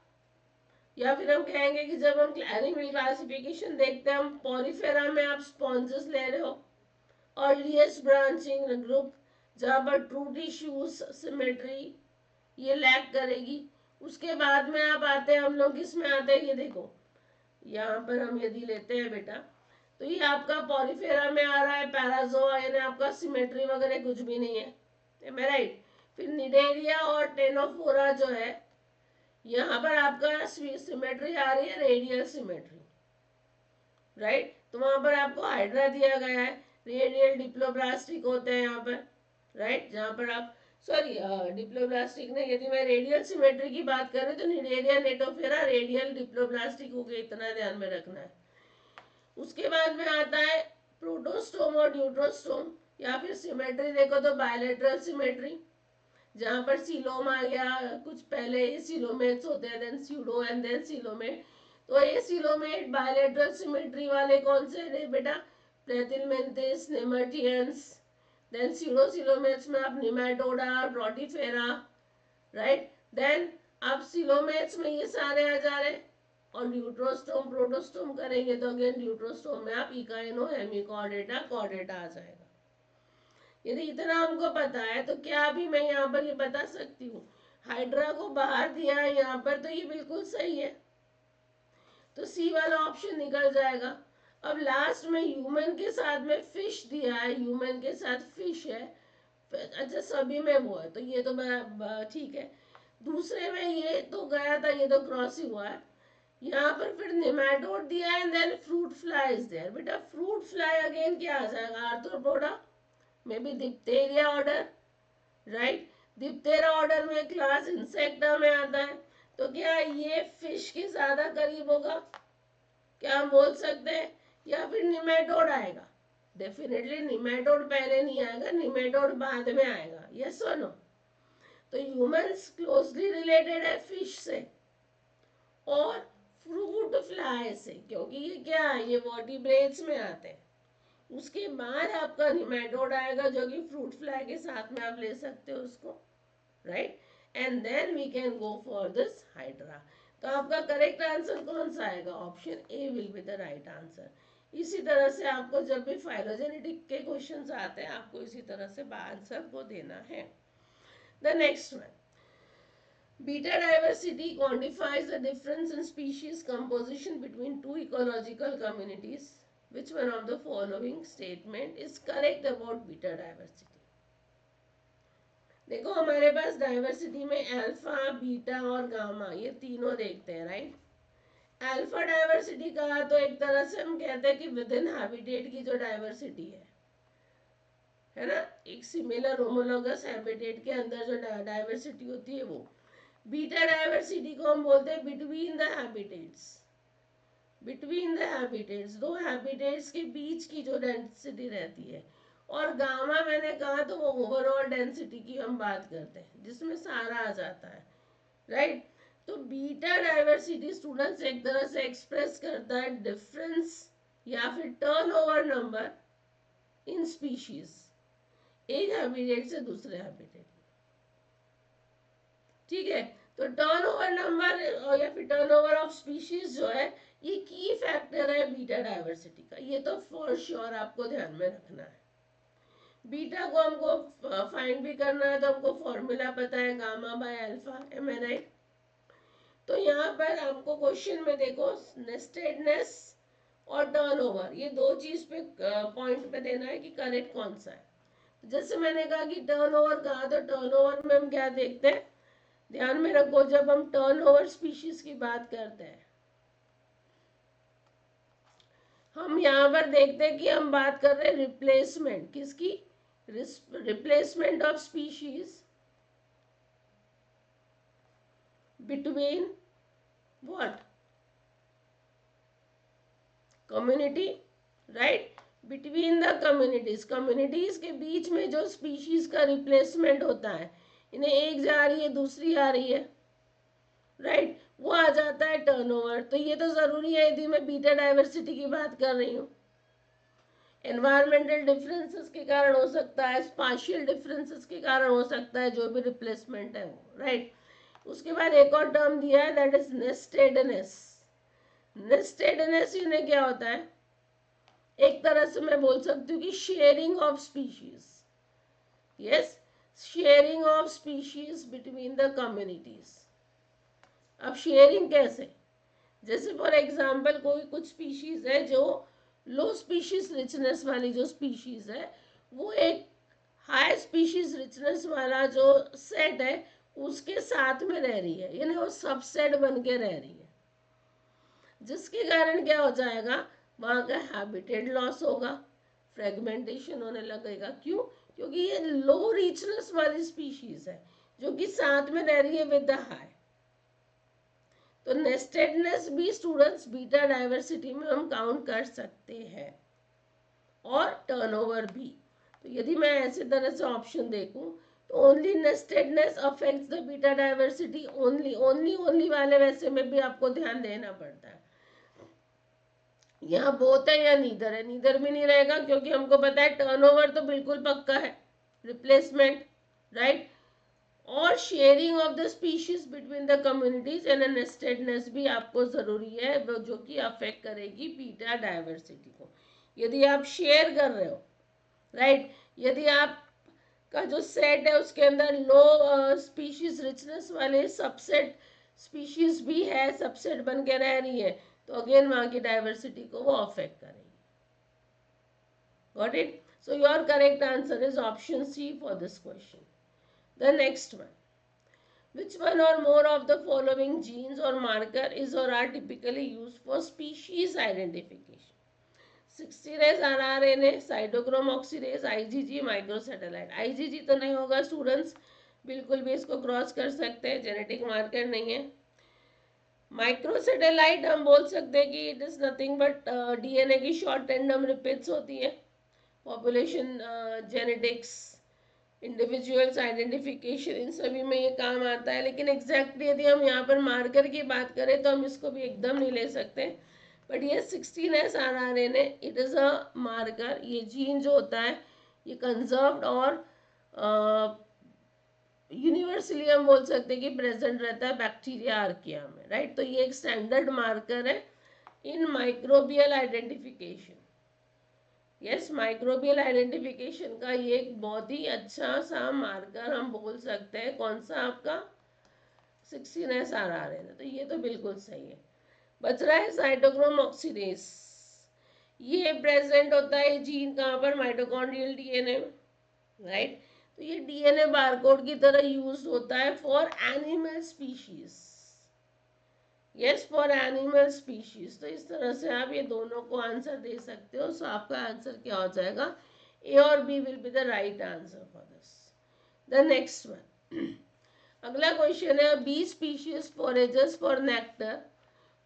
या फिर हम कहेंगे कि जब हम एनिमल क्लासिफिकेशन देखते हैं, हम पॉलीफेरा में आप स्पॉन्जेस ले रहे हो, अर्लीस्ट ब्रांचिंग ग्रुप, जहाँ पर ट्रू टिश्यूज सिमेट्री ये लैक करेगी। उसके बाद में आप आते हैं, हम लोग किस में आते हैं, ये देखो, यहाँ पर हम यदि लेते हैं बेटा, तो ये आपका पॉलीफेरा में आ रहा है, पैराजोआ, यानी आपका सिमेट्री वगैरह कुछ भी नहीं है, राइट। फिर निडेरिया और टेनोफोरा जो है, यहाँ पर आपका सिमेट्री आ रही है, रेडियल सिमेट्री, राइट। तो वहां पर आपको हाइड्रा दिया गया है, रेडियल डिप्लोब्लास्टिक होते हैं यहाँ पर, राइट, जहाँ पर आप, सॉरी डिप्लोब्लास्टिक ने, यदि मैं रेडियल सिमेट्री की बात कर रही तो निडेरिया नेटोफेरा रेडियल डिप्लोब्लास्टिक हो गया, इतना ध्यान में रखना है। उसके बाद में आता है प्रोटोस्टोम और ड्यूट्रोस्टोम, या फिर सिमेट्री देखो तो बायलेटरल सिमेट्री, जहां पर सीलोम आ गया, कुछ पहले सीलोमेट्स होते हैं, then pseudo and then coelomate. तो ये सीलोमेट बायलेटरल सिमेट्री वाले कौन से है बेटा, प्लेथिलमेंथिस, नेमैटियंस, देन स्यूडो सीलोमेट्स में आप निमेटोडा, रोटिफेरा, राइट, देन आप सीलोमेट्स में ये सारे आ जा रहे, और ड्यूट्रोस्टोम प्रोटोस्टोम करेंगे तो अगेन ड्यूट्रोस्टोम में आप इकाइनो हेमिकॉर्डेटा कॉर्डेटा आ जाएगा। यदि इतना हमको पता है तो क्या अभी मैं यहाँ पर ये बता सकती हूँ हाइड्रा को बाहर दिया है यहाँ पर, तो ये बिल्कुल सही है, तो सी वाला ऑप्शन निकल जाएगा। अब लास्ट में ह्यूमन के साथ में फिश दिया है, ह्यूमन के साथ फिश है, अच्छा सभी में वो है, तो ये तो ठीक है। दूसरे में ये तो गया था, ये तो क्रॉस ही हुआ है। यहाँ पर फिर निमेटोड दिया है, then fruit fly is there, बेटा फ्रूट फ्लाई अगेन क्या आ जाएगा, arthropoda, may be diptera order, right, diptera order में क्लास इंसेक्टा में आता है, तो क्या ये फिश के ज्यादा करीब होगा, क्या हम बोल सकते हैं, या फिर निमेटोड आएगा, डेफिनेटली निमेटोड पहले नहीं आएगा, निमेटोड बाद में आएगा, यस और नो। तो ह्यूमंस क्लोजली रिलेटेड है फिश से और फ्रूट फ्लाई से, क्योंकि ये क्या है, ये वर्टिब्रेट्स में आते हैं। उसके बाद आपका निमेटोड आएगा, जो कि फ्रूट फ्लाई के साथ में आप ले सकते हो उसको, right, and then we can go for this hydra. तो आपका करेक्ट आंसर कौन सा आएगा, option A will be the right answer. इसी तरह से आपको जब भी फाइलोजेनेटिक के क्वेश्चंस आते हैं, आपको इसी तरह से आंसर को देना है। The next one, Beta diversity quantifies the difference in species composition between two ecological communities. Which one of the following statement is correct about beta diversity? देखो हमारे पास डाइवर्सिटी में अल्फा, बीटा और गामा ये तीनों देखते हैं, राइट। अल्फा डाइवर्सिटी का तो एक तरह से हम कहते हैं कि विद इन हैबिटेट की जो डाइवर्सिटी है ना, एक सिमिलर होमोलोगस हैबिटेट के अंदर जो डाइवर्सिटी होती है वो। बीटा डाइवर्सिटी को हम बोलते हैं between the habitats, between the habitats, दो हैबिटेट्स के बीच की जो डेंसिटी रहती है। और गामा मैंने कहा तो वो ओवरऑल डेंसिटी की हम बात करते हैं जिसमें सारा आ जाता है, राइट। तो बीटा डाइवर्सिटी स्टूडेंट्स एक तरह से एक्सप्रेस करता है डिफरेंस या फिर टर्नओवर नंबर इन स्पीशीज, एक हैबिटेट से दूसरे हैबिटेट, ठीक है। तो टर्नओवर नंबर या फिर टर्नओवर ऑफ स्पीशीज जो है ये की फैक्टर है बीटा डाइवर्सिटी का, ये तो फॉर श्योर आपको ध्यान में रखना है। बीटा को हमको फाइंड भी करना है तो हमको फॉर्मूला पता है gamma by alpha, am I right. तो यहाँ पर हमको क्वेश्चन में देखो नेस्टेडनेस और टर्नओवर ये दो चीज पे पॉइंट पे देना है कि करेक्ट कौन सा है। जैसे मैंने कहा कि टर्नओवर कहा तो टर्नओवर में हम क्या देखते हैं, ध्यान में रखो जब हम टर्नओवर स्पीशीज की बात करते हैं हम यहाँ पर देखते हैं कि हम बात कर रहे हैं रिप्लेसमेंट किसकी, replacement of species between what, community, right. Between the communities, communities के बीच में जो स्पीशीज का रिप्लेसमेंट होता है, इन्हें एक जा रही है दूसरी आ रही है, राइट, वो आ जाता है टर्नओवर। तो ये तो जरूरी है यदि मैं बीटा डाइवर्सिटी की बात कर रही हूँ। एनवायरमेंटल डिफरेंसेस के कारण हो सकता है, स्पाशियल डिफरेंसेस के कारण हो सकता है, जो भी रिप्लेसमेंट है वो, राइट। उसके बाद एक और टर्म दिया है दैट इज नेस्टेडनेस। नेस्टेडनेस इन्हें क्या होता है, एक तरह से मैं बोल सकती हूँ कि sharing of species, yes, sharing of species between the communities. अब शेयरिंग कैसे, जैसे फॉर एग्जांपल कोई कुछ स्पीशीज है जो लो स्पीशीज रिचनेस वाली जो स्पीशीज है वो एक हाई स्पीशीज रिचनेस वाला जो सेट है उसके साथ में रह रही है, यानी वो सबसेट बन के रह रही है, जिसके कारण क्या हो जाएगा, वहां का हैबिटेट लॉस होगा, फ्रेगमेंटेशन होने लगेगा। क्यों, क्योंकि ये लो रिचनेस वाली स्पीशीज है जो कि साथ में रह रही है विद द हाई। तो नेस्टेडनेस भी स्टूडेंट्स बीटा डाइवर्सिटी में हम काउंट कर सकते हैं, और टर्नओवर भी। तो यदि मैं ऐसे तरह से ऑप्शन देखूं तो only nestedness affects the beta diversity, only only only वाले वैसे में भी आपको ध्यान देना पड़ता है। यहाँ बोथ है या नीदर है, नीदर भी नहीं रहेगा क्योंकि हमको पता है टर्नओवर तो बिल्कुल पक्का है, रिप्लेसमेंट, राइट, और sharing of the species between the communities and nestedness भी आपको जरूरी है, जो कि अफेक्ट करेगी बीटा डाइवर्सिटी को। यदि आप शेयर कर रहे हो, राइट, यदि आप का जो सेट है उसके अंदर लो स्पीशीज रिचनेस वाले सबसेट स्पीशीज भी है, सबसेट बन के रह रही है, तो अगेन वहां की डाइवर्सिटी को वो अफेक्ट करेगी। Got it? So your correct answer is option C for this question. The next one. Which one or more of the following genes or marker is or are typically used for species identification? 60-res RRNA, cytochrome oxidase, IgG, microsatellite. IgG तो नहीं होगा students, बिल्कुल भी इसको cross कर सकते हैं, genetic marker नहीं है। माइक्रोसेटेलाइट हम बोल सकते हैं कि it is nothing but DNA की शॉर्ट टेंडम रिपीट्स होती है, पॉपुलेशन जेनेटिक्स, इंडिविजुअल्स आइडेंटिफिकेशन, इन सभी में ये काम आता है। लेकिन एग्जैक्टली यदि हम यहाँ पर मार्कर की बात करें तो हम इसको भी एकदम नहीं ले सकते, बट ये 16S RRNA it is a marker. ये जीन जो होता है ये कंजर्व्ड और यूनिवर्सली हम बोल सकते हैं कि प्रेजेंट रहता है बैक्टीरिया आर्किया में, राइट। तो ये एक स्टैंडर्ड मार्कर है in microbial identification. Yes, microbial identification का ये एक बहुत ही अच्छा सा मार्कर हम बोल सकते हैं, कौन सा आपका 16 SR आ रहे थे, तो ये तो बिल्कुल सही है। बच रहा है साइटोक्रोम ऑक्सीडेज, ये प्रेजेंट होता है जीन कहाँ पर, माइटोकॉन्ड्रियल डीएनए, राइट। तो ये डीएनए बारकोड की तरह यूज होता है for animal species, yes for animal species. तो इस तरह से आप ये दोनों को आंसर दे सकते हो। सो आपका आंसर क्या हो जाएगा, ए और B will be the right answer for this. The next one, अगला क्वेश्चन है, B species forages for nectar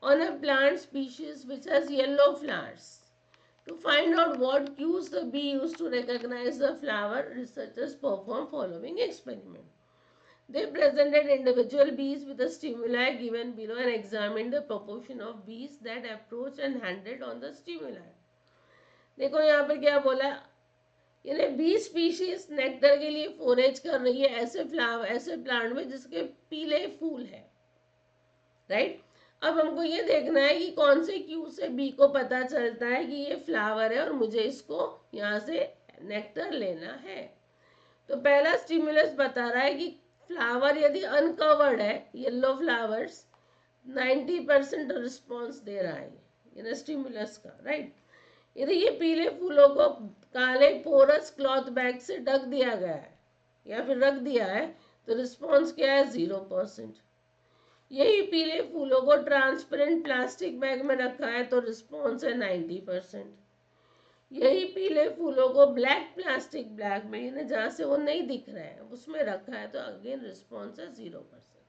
on a plant species which has yellow flowers. To find out what cues the bee used to recognize the flower, researchers perform following experiment. They presented individual bees with the stimuli given below and examined the proportion of bees that approached and handled on the stimuli. देखो यहाँ पर क्या बोला, यानी B species nectar के लिए forage कर रही है ऐसे फ्लावर, ऐसे प्लांट में जिसके पीले फूल है, राइट। अब हमको ये देखना है कि कौन से क्यू से बी को पता चलता है कि ये फ्लावर है और मुझे इसको यहाँ से नेक्टर लेना है। तो पहला स्टिमुलस बता रहा है कि फ्लावर यदि अनकवर्ड है, येलो फ्लावर्स, 90% रिस्पॉन्स दे रहा है ये स्टिमुलस का, राइट। यदि ये पीले फूलों को काले पोरस क्लॉथ बैग से ढक दिया गया है या फिर रख दिया है, तो रिस्पॉन्स क्या है, 0%। यही पीले फूलों को ट्रांसपेरेंट प्लास्टिक बैग में रखा है तो रिस्पॉन्स है 90%। यही पीले फूलों को ब्लैक प्लास्टिक बैग में, यानी जहाँ से वो नहीं दिख रहा है उसमें रखा है, तो अगेन रिस्पॉन्स है 0%।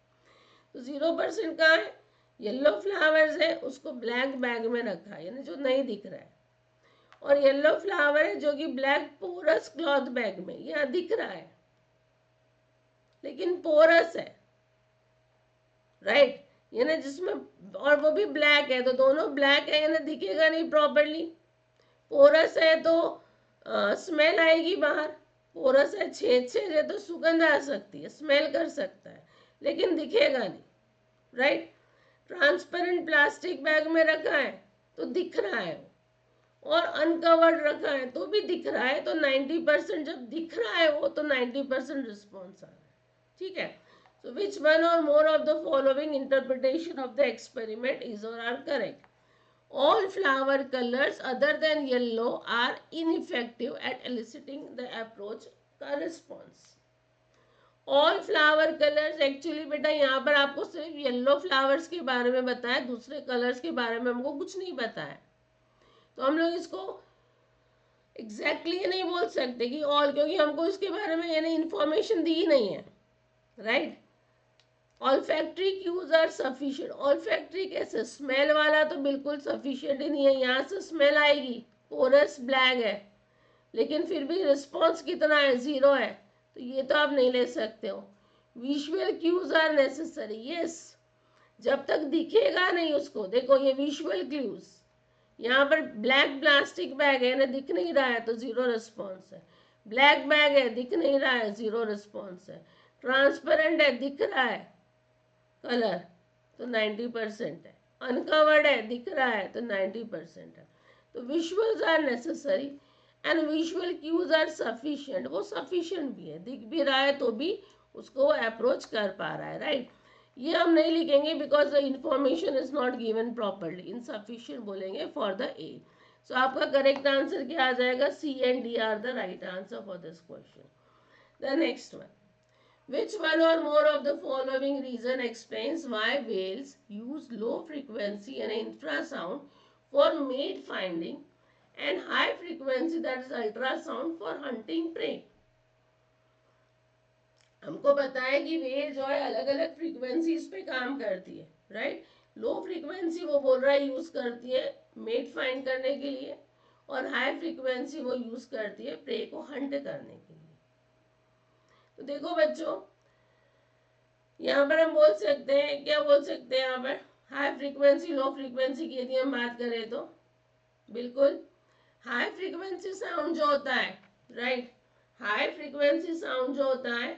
तो 0% कहाँ है, येलो फ्लावर्स है उसको ब्लैक बैग में रखा है यानी जो नहीं दिख रहा है, और येलो फ्लावर है जो कि ब्लैक पोरस क्लॉथ बैग में, यहाँ दिख रहा है लेकिन पोरस है, राइट। यानी जिसमें, और वो भी ब्लैक है, तो दोनों ब्लैक है यानी दिखेगा नहीं प्रॉपरली। पोरस है तो स्मेल आएगी बाहर, पोरस है, छेद छेद है तो सुगंध आ सकती है, स्मेल कर सकता है, लेकिन दिखेगा नहीं, राइट। ट्रांसपेरेंट प्लास्टिक बैग में रखा है तो दिख रहा है, और अनकवर्ड रखा है तो भी दिख रहा है। तो 90% जब दिख रहा है वो, तो 90% रिस्पॉन्स आ रहा है, ठीक है। So which one or more of the following interpretation of the experiment is or are correct? All flower colors other than yellow are ineffective at eliciting the approach का response. All flower colors, actually बेटा यहाँ पर आपको सिर्फ yellow flowers के बारे में बताया, दूसरे कलर्स के बारे में हमको कुछ नहीं बताया। तो हम लोग इसको एग्जैक्टली नहीं बोल सकते कि ऑल, क्योंकि हमको इसके बारे में यानी इंफॉर्मेशन दी ही नहीं है, right. Olfactory cues are sufficient, olfactory कैसे, स्मेल वाला तो बिल्कुल सफिशिएंट ही नहीं है, यहाँ से स्मेल आएगी, पोरस ब्लैक है, लेकिन फिर भी रिस्पॉन्स कितना है, 0 है, तो ये तो आप नहीं ले सकते हो। Visual cues are necessary, yes, जब तक दिखेगा नहीं उसको, देखो ये विजुअल क्यूज, यहाँ पर ब्लैक प्लास्टिक बैग है ना, दिख नहीं रहा है तो 0 रिस्पॉन्स है, ब्लैक बैग है दिख नहीं रहा है 0 रिस्पॉन्स है, ट्रांसपेरेंट है दिख रहा है कलर तो 90% है, अनकवर्ड है दिख रहा है तो 90% है। तो visuals are necessary and visual cues are sufficient, वो सफिशिएंट भी है, दिख भी रहा है तो भी उसको अप्रोच कर पा रहा है, राइट। ये हम नहीं लिखेंगे because the information is not given properly, insufficient बोलेंगे फॉर द ए। सो आपका करेक्ट आंसर क्या आ जाएगा, C and D are the right answer for this question. The next one, which one or more of the following reason explains why whales use low frequency and infrasound for mate finding and high frequency, that is ultrasound, for hunting prey? हमको पता है कि well जो है अलग अलग frequencies पे काम करती है, राइट। लो फ्रीक्वेंसी वो बोल रहा है यूज करती है मेट फाइंड करने के लिए, और हाई फ्रीक्वेंसी वो यूज करती है प्रे को हंट करने के लिए। तो देखो बच्चों, यहाँ पर हम बोल सकते हैं, क्या बोल सकते हैं यहाँ पर, हाई फ्रीक्वेंसी लो फ्रीक्वेंसी की यदि हम बात करें तो बिल्कुल हाई फ्रीक्वेंसी साउंड जो होता है, राइट, हाई फ्रीक्वेंसी साउंड जो होता है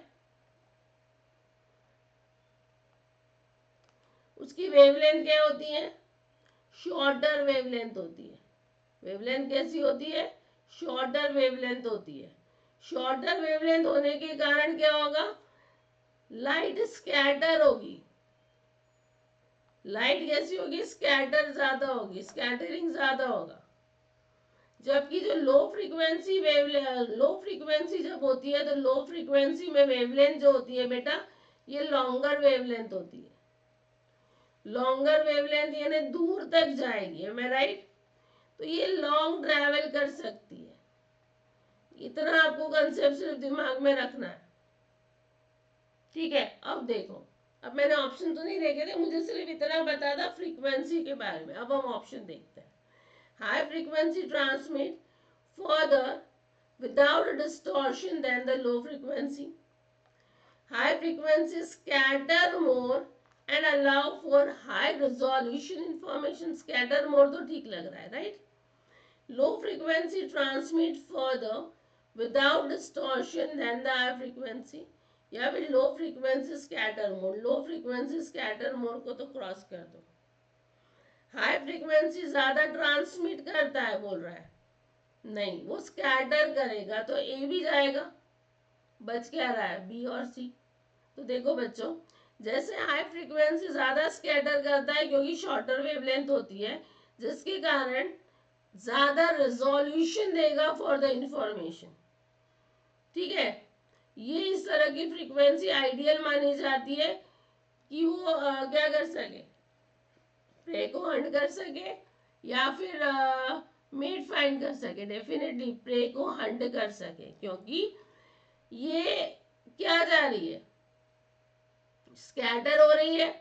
उसकी वेवलेंथ क्या होती है, शॉर्टर वेवलेंथ होती है। वेवलेंथ कैसी होती है, शॉर्टर वेवलेंथ होती है। शॉर्टर वेवलेंथ होने के कारण क्या होगा, लाइट स्कैटर होगी, लाइट कैसी होगी, स्कैटर ज्यादा होगी, स्कैटरिंग ज्यादा होगा। जबकि जो लो फ्रीक्वेंसी जब होती है तो लो फ्रीक्वेंसी में वेवलेंथ जो होती है बेटा, ये लॉन्गर वेवलेंथ होती है। लॉन्गर वेवलेंथ यानी दूर तक जाएगी, है मैं राइट? तो ये लॉन्ग ट्रैवल कर सकती है। इतना आपको कंसेप्ट सिर्फ दिमाग में रखना है, ठीक है? अब देखो, अब मैंने ऑप्शन तो नहीं देखे थे, मुझे सिर्फ इतना बता था फ्रीक्वेंसी के बारे में। अब हम ऑप्शन देखते हैं। High frequency transmit further without distortion than the low frequency. High frequency scatter more and allow for high resolution information. Scatter more तो ठीक लग रहा है, right? Low frequency transmit further without distortion than the high frequency. या फिर low frequency scatter mode, low frequency scatter mode को तो cross कर दो। हाई फ्रीक्वेंसी ज्यादा ट्रांसमिट करता है बोल रहा है, नहीं, वो स्कैटर करेगा तो ए भी जाएगा, बच क्या रहा है, बी और सी। तो देखो बच्चों, जैसे हाई फ्रीक्वेंसी ज्यादा स्कैटर करता है क्योंकि शॉर्टर वेवलेंथ होती है, जिसके कारण ज्यादा रेजोल्यूशन देगा फॉर द इंफॉर्मेशन, ठीक है? ये इस तरह की फ्रीक्वेंसी आइडियल मानी जाती है कि वो क्या कर सके, प्रे को हंट कर सके या फिर मेट फाइंड कर सके। डेफिनेटली प्रे को हंट कर सके, क्योंकि ये क्या जा रही है, स्कैटर हो रही है,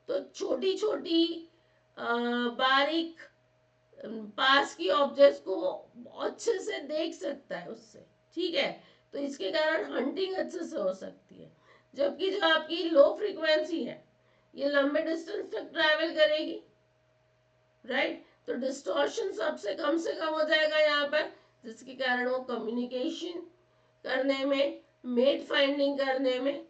तो छोटी छोटी बारीक पास की ऑब्जेक्ट्स को अच्छे से देख सकता है उससे, ठीक है? तो इसके कारण हंटिंग अच्छे से हो सकती है। जबकि जो आपकी लो फ्रीक्वेंसी है, ये लंबे डिस्टेंस तक ट्रैवल करेगी, राइट? तो डिस्टॉर्शन सबसे कम से कम हो जाएगा यहाँ पर, जिसके कारण वो कम्युनिकेशन करने में, मेट फाइंडिंग करने में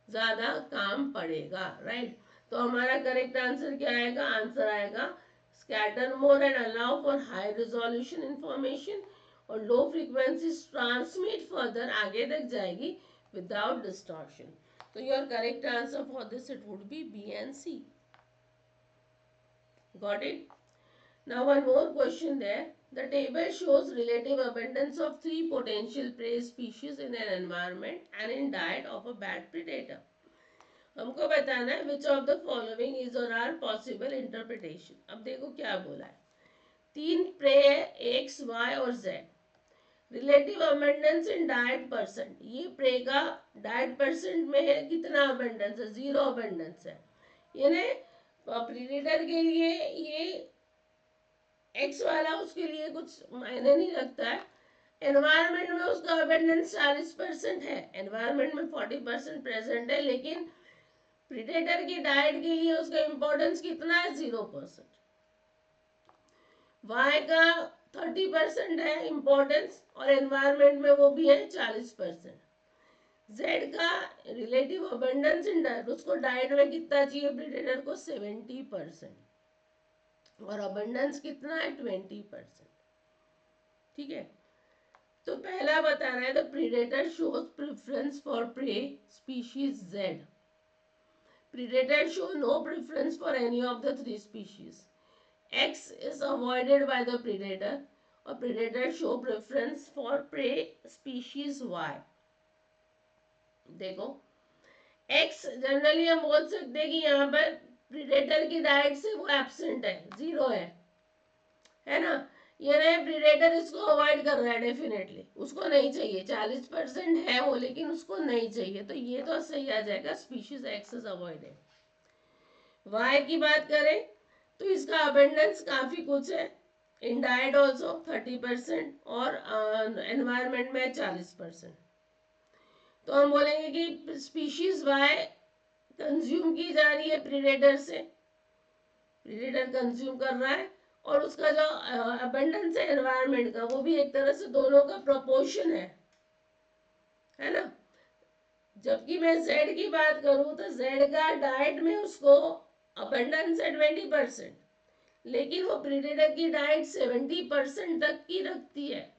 ज्यादा काम पड़ेगा, राइट? तो हमारा करेक्ट आंसर क्या आएगा? आंसर आएगा scatter more and allow for high resolution information, और लो फ्रीक्वेंसी ट्रांसमिट फर्दर, आगे तक जाएगी विदाउट डिस्टॉर्शन। तो your correct answer for this it would be B and C. Got it? Now one more question there. The table shows relative abundance of 3 potential prey species in an environment and in diet of a bat predator. हमको बताना है which of the following is or are possible interpretation. अब देखो क्या बोला है, 3 pray है, x Y और Z. Relative abundance in diet percent, ये प्रे का डाइट परसेंट में है कितना अबंडेंस है, 0 अबंडेंस है। यानी प्रीडेटर के लिए ये एक्स वाला उसके लिए कुछ मायने नहीं रखता है। एनवायरनमेंट में उसका अबंडेंस 40% है, एनवायरनमेंट में 40% प्रेजेंट है, लेकिन प्रीडेटर की डाइट के लिए उसका इंपॉर्टेंस कितना है, 0%। वाई का 30% है इंपॉर्टेंस, और एनवायरनमेंट में वो भी है 40%। जेड का रिलेटिव अबंडेंस इन डाइट, उसको डाइट में कितना चाहिए प्रीडेटर को, 70%, और अबंडेंस कितना है, 20%, ठीक है? तो पहला बताना है, the predator shows preference for prey species Z. Predator show no preference for any of the 3 species. X is avoided by the predator, or predator show preference for prey species Y. देखो, X generally हम बोल सकते हैं कि यहाँ पर predator की diet से वो एब्सेंट है, 0 है ना? ये प्रीडेटर इसको अवॉइड कर रहा है, डेफिनेटली उसको नहीं चाहिए, 40% है वो, लेकिन उसको नहीं चाहिए, तो ये तो सही आ जाएगा, species X is avoided. Y की बात करें तो इसका अबंडेंस काफी कुछ है, इन डाइट ऑल्सो 30% और एनवायरमेंट में 40%। तो हम बोलेंगे कि स्पीशीज वाई कंज्यूम की जा रही है प्रीडेटर से, प्रीडेटर कंज्यूम कर रहा है, और उसका जो अबंडेंस है एनवायरमेंट का, वो भी एक तरह से दोनों का प्रोपोर्शन है ना? जबकि मैं जेड की बात करूं तो जेड का डाइट में उसको अबंडेंस है 20%, लेकिन वो प्रीडेटर की डाइट 70% तक की रखती है।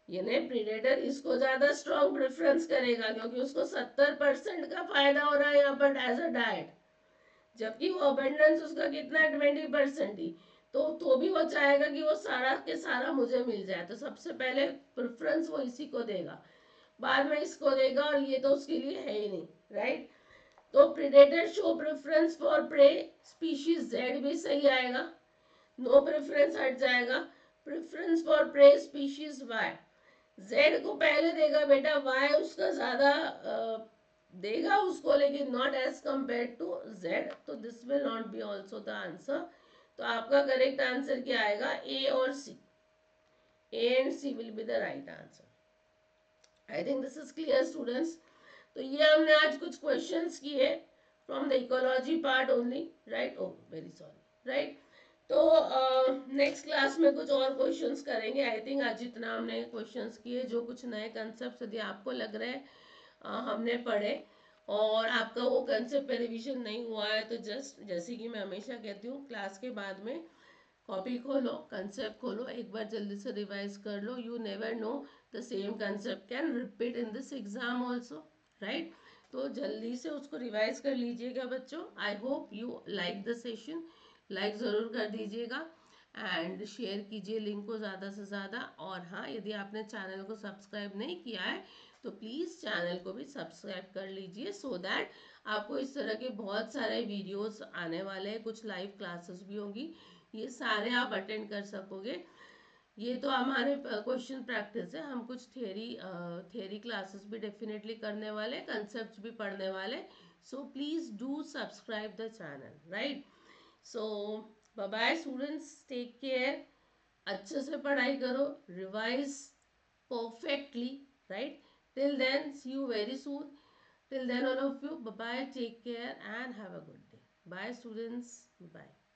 यानी प्रीडेटर इसको ज्यादा स्ट्रॉन्ग प्रेफरेंस करेगा, क्योंकि उसको 70% का फायदा हो रहा है यहाँ पर एज अ डाइट, जबकि वो अबेंडेंस उसका कितना है 20% ही, तो भी वो चाहेगा कि वो सारा के सारा मुझे मिल जाए, तो सबसे पहले प्रेफरेंस वो इसी को देगा, बाद में इसको देगा, और ये तो उसके लिए है ही नहीं, राइट। तो predator show preference for prey species Z भी सही आएगा, नो प्रेफरेंस हट जाएगा, preference for prey species Y, Z को पहले देगा बेटा, वाई उसका ज्यादा देगा उसको, लेकिन not as compare to Z, तो this will not be also the answer. तो आपका करेक्ट आंसर क्या आएगा, ए और C, A and C will be the right answer. I think this is clear students. तो ये हमने आज कुछ क्वेश्चंस किए from the ecology part only, right, oh very sorry, right. तो नेक्स्ट क्लास में कुछ और क्वेश्चंस करेंगे। आई थिंक आज जितना हमने क्वेश्चंस किए, जो कुछ नए कंसेप्ट यदि आपको लग रहे हैं हमने पढ़े और आपका वो कंसेप्ट पे रिविजन नहीं हुआ है, तो जस्ट जैसे कि मैं हमेशा कहती हूँ, क्लास के बाद में कॉपी खोलो, कंसेप्ट खोलो, एक बार जल्दी से रिवाइज कर लो, you never know the same concept can repeat in this exam also, right. तो जल्दी से उसको रिवाइज कर लीजिएगा बच्चों। I hope you like the session, like ज़रूर कर दीजिएगा एंड शेयर कीजिए लिंक को ज़्यादा से ज़्यादा। और हाँ, यदि आपने चैनल को सब्सक्राइब नहीं किया है तो प्लीज़ चैनल को भी सब्सक्राइब कर लीजिए, सो दैट आपको इस तरह के बहुत सारे वीडियोस आने वाले हैं, कुछ लाइव क्लासेस भी होंगी, ये सारे आप अटेंड कर सकोगे। ये तो हमारे क्वेश्चन प्रैक्टिस है, हम कुछ थियरी क्लासेस भी डेफिनेटली करने वाले, कंसेप्ट भी पढ़ने वाले। So please do subscribe the channel, right. So bye bye students, take care, अच्छे से पढ़ाई करो, revise perfectly, right. Till then see you very soon, till then all of you, bye bye, take care and have a good day. Bye students, bye.